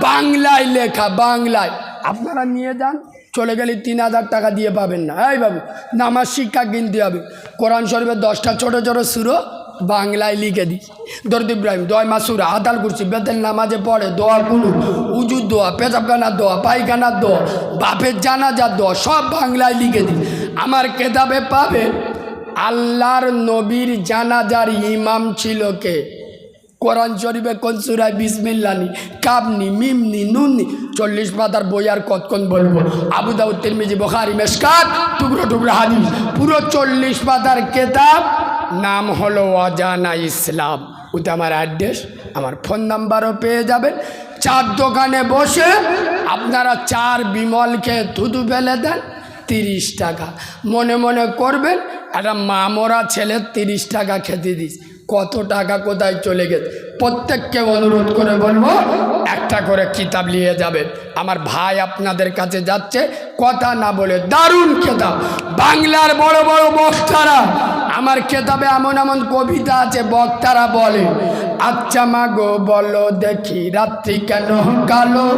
Speaker 2: বাংলায় লেখা, বাংলায়। আপনারা নিয়ে যান, চলে গেলে 3000 টাকা দিয়ে পাবেন না। এই বাবু, নামাজ শিক্ষা কিনতে হবে। কোরআন শরীফের 10টা ছোটো ছোটো সুরো বাংলায় লিখে দিই। দরুদ ইব্রাহিম, দোয়া মাসুরা, আদাল কুরসি, বেতের নামাজে পড়ে, দোয়া কুলু, উজুর দোয়া, পেশাবখানার দোয়া, পায়খানার দোয়া, বাপের জানাজার দোয়া, সব বাংলায় লিখে দিই। আমার কেতাবে পাবে আল্লাহর নবীর জানাজার ইমাম ছিল কে, কোরআন শরীফে কোন সূরায় বিসমিল্লাহ নি, কাবনি, মিমনি, নুননি, 40 পাতার বই আর কতক্ষণ বলবো। আবু দাউদ, তিরমিজি, বুখারী, মিশকাত, টুকরো টুকরো হাদিস, পুরো 40 পাতার কেতাব। নাম হলো অজানা ইসলাম। ওতে আমার অ্যাড্রেস, আমার ফোন নাম্বারও পেয়ে যাবেন। চার দোকানে বসে আপনারা 4 বিমল খেয়ে থুতু ফেলে দেন, 30 টাকা। মনে মনে করবেন একটা মামরা ছেলে 30 টাকা খেতে দিস, কত টাকা কোথায় চলে গেছে। প্রত্যেককে অনুরোধ করে বলবো, একটা করে কিতাব নিয়ে যাবেন। আমার ভাই আপনাদের কাছে যাচ্ছে, কথা না বলে। দারুণ কেতাব, বাংলার বড় বড় বক্তারা, আমার কেতাবে এমন এমন কবিতা আছে, বক্তারা বলে, আচ্ছা মা গো বলো দেখি রাত্রি কেন কালো,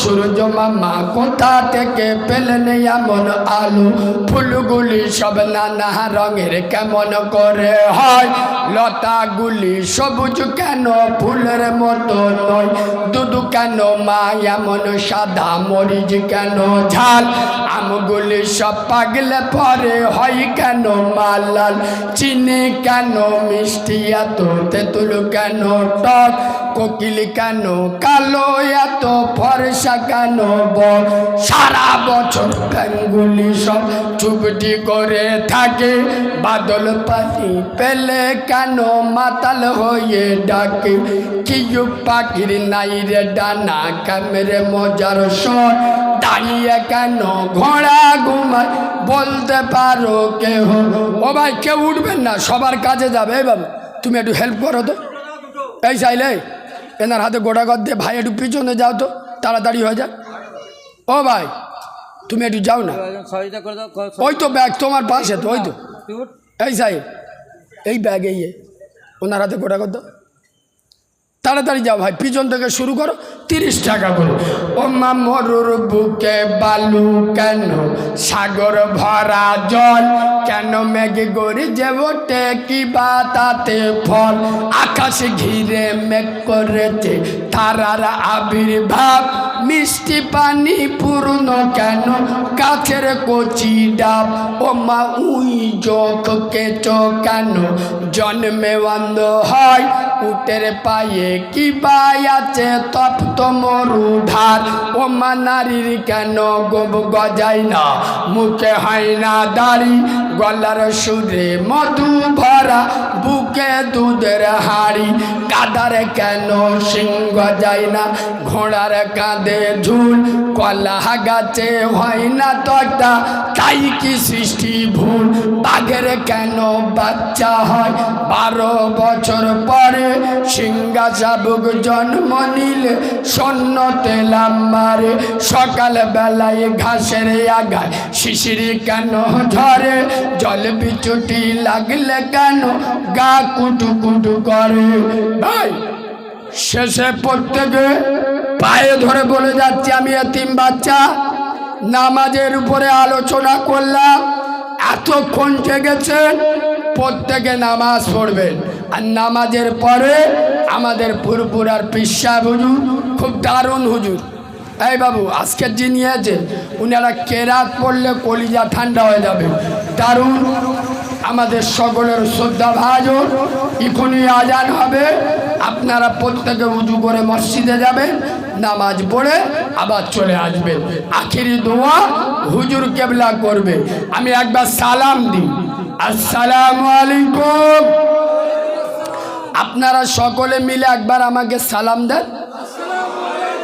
Speaker 2: সূর্য মামা কোথা থেকে পেলেন এমন আলো, ফুলগুলি সব নানা রঙের কেমন করে হয়, লতাগুলি সবুজ কেন ফুলের মতো নয়, দুধ কেন মা এমন সাদা, মরিচ কেন ঝাল, আমগুলি সব পাগলে পরে হয় কেন মা লাল, চিনি কেন মিষ্টি এত, তেঁতুল কেন টক, কোকিল কেন কালো এত, ফর্সা কেন বক, সারা বছর ব্যাঙগুলি সব চুপটি করে থাকে, বাদল পানি পেলে কেন মাতাল হয়ে ডাকে, কিউ পাখির নাই রে ডানা, ক্যামেরে মজার সর, দাঁড়িয়ে কেন ঘোড়া ঘুমায়, বলতে পারো কেহ। ও ভাই, কেউ উঠবেন না, সবার কাছে যাবে। এই বাবু, তুমি একটু হেল্প করো তো। এই চাইলে এনার হাতে গোটা কর দিয়ে, ভাই একটু পিছনে যাও তো, তাড়াতাড়ি হয়ে যাক। ও ভাই, তুমি একটু যাও না। ওই তো ব্যাগ তোমার পাশে তো, ওই তো। এই সাহেব, এই ব্যাগ, এই ওনার হাতে গোটা কর দাও, তাড়াতাড়ি যাও ভাই, পিছন থেকে শুরু করো। 30 টাকা করে। ও মা মরুর বুকে বালু কেন, সাগর ভরা জল কেন, মেঘে গড়িয়ে ওঠে কি বা তাতে ফল, আকাশ ঘিরে মেঘ করেছে তারার আবির্ভাব, মিষ্টি পানি পূর্ণ কেন কাছের কচি ডাব, ও মা উই চোখ কেচো কেন জন্মে বন্ধ হয়, উটের পায়ে কি বাই আছে তপ্ত মরুধার ও মা নারীর কেন গোব গজায় না মুখে হয় না দাড়ি গলার সুরে মধু ভরা বুকে দুধের হাড়ি কাদার কেন সিংহ যায় না ঘোড়ার কাঁধে ঝুল কলা গাছে হয় না তটা তাই কি সৃষ্টি ভুল বাঘের কেন বাচ্চা হয় 12 বছর পরে সিংহা শাবক জন্ম নিলে সৈন্য তেলাম মারে সকাল বেলায় ঘাসের আগায় শিশিরি কেন ঝরে জল বিচুটি লাগলে কেন গা কুটু কুটু করে ভাই শেষে প্রত্যেকে পায়ে ধরে বলে যাচ্ছি আমি এতিম বাচ্চা নামাজের উপরে আলোচনা করলাম এতক্ষণ জেগেছেন প্রত্যেকে নামাজ পড়বেন আর নামাজের পরে আমাদের ফুরফুরার পিসা হুজুর খুব দারুণ হুজুর এই বাবু আজকের যিনি আছে উনারা কেরাত পড়লে কলিজা ঠান্ডা হয়ে যাবে দারুণ আমাদের সকলের শ্রদ্ধা ভাজন এখনই আজান হবে আপনারা প্রত্যেকে উজু করে মসজিদে যাবেন নামাজ পড়ে আবার চলে আসবেন আখিরি দোয়া হুজুর কেবলা করবে আমি একবার সালাম দিই আসসালামু আলাইকুম আপনারা সকলে মিলে একবার আমাকে সালাম দেন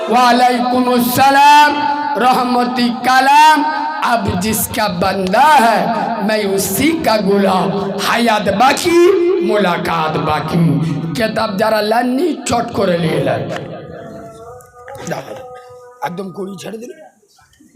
Speaker 2: वालेकुम अस्सलाम रहमती कलाम अब जिसका बंदा है मैं उसी का गुलाम हयात बाकी मुलाकात बाकी किताब जरा लानी चट करे लिए एकदम कोड़ी छड़ दिल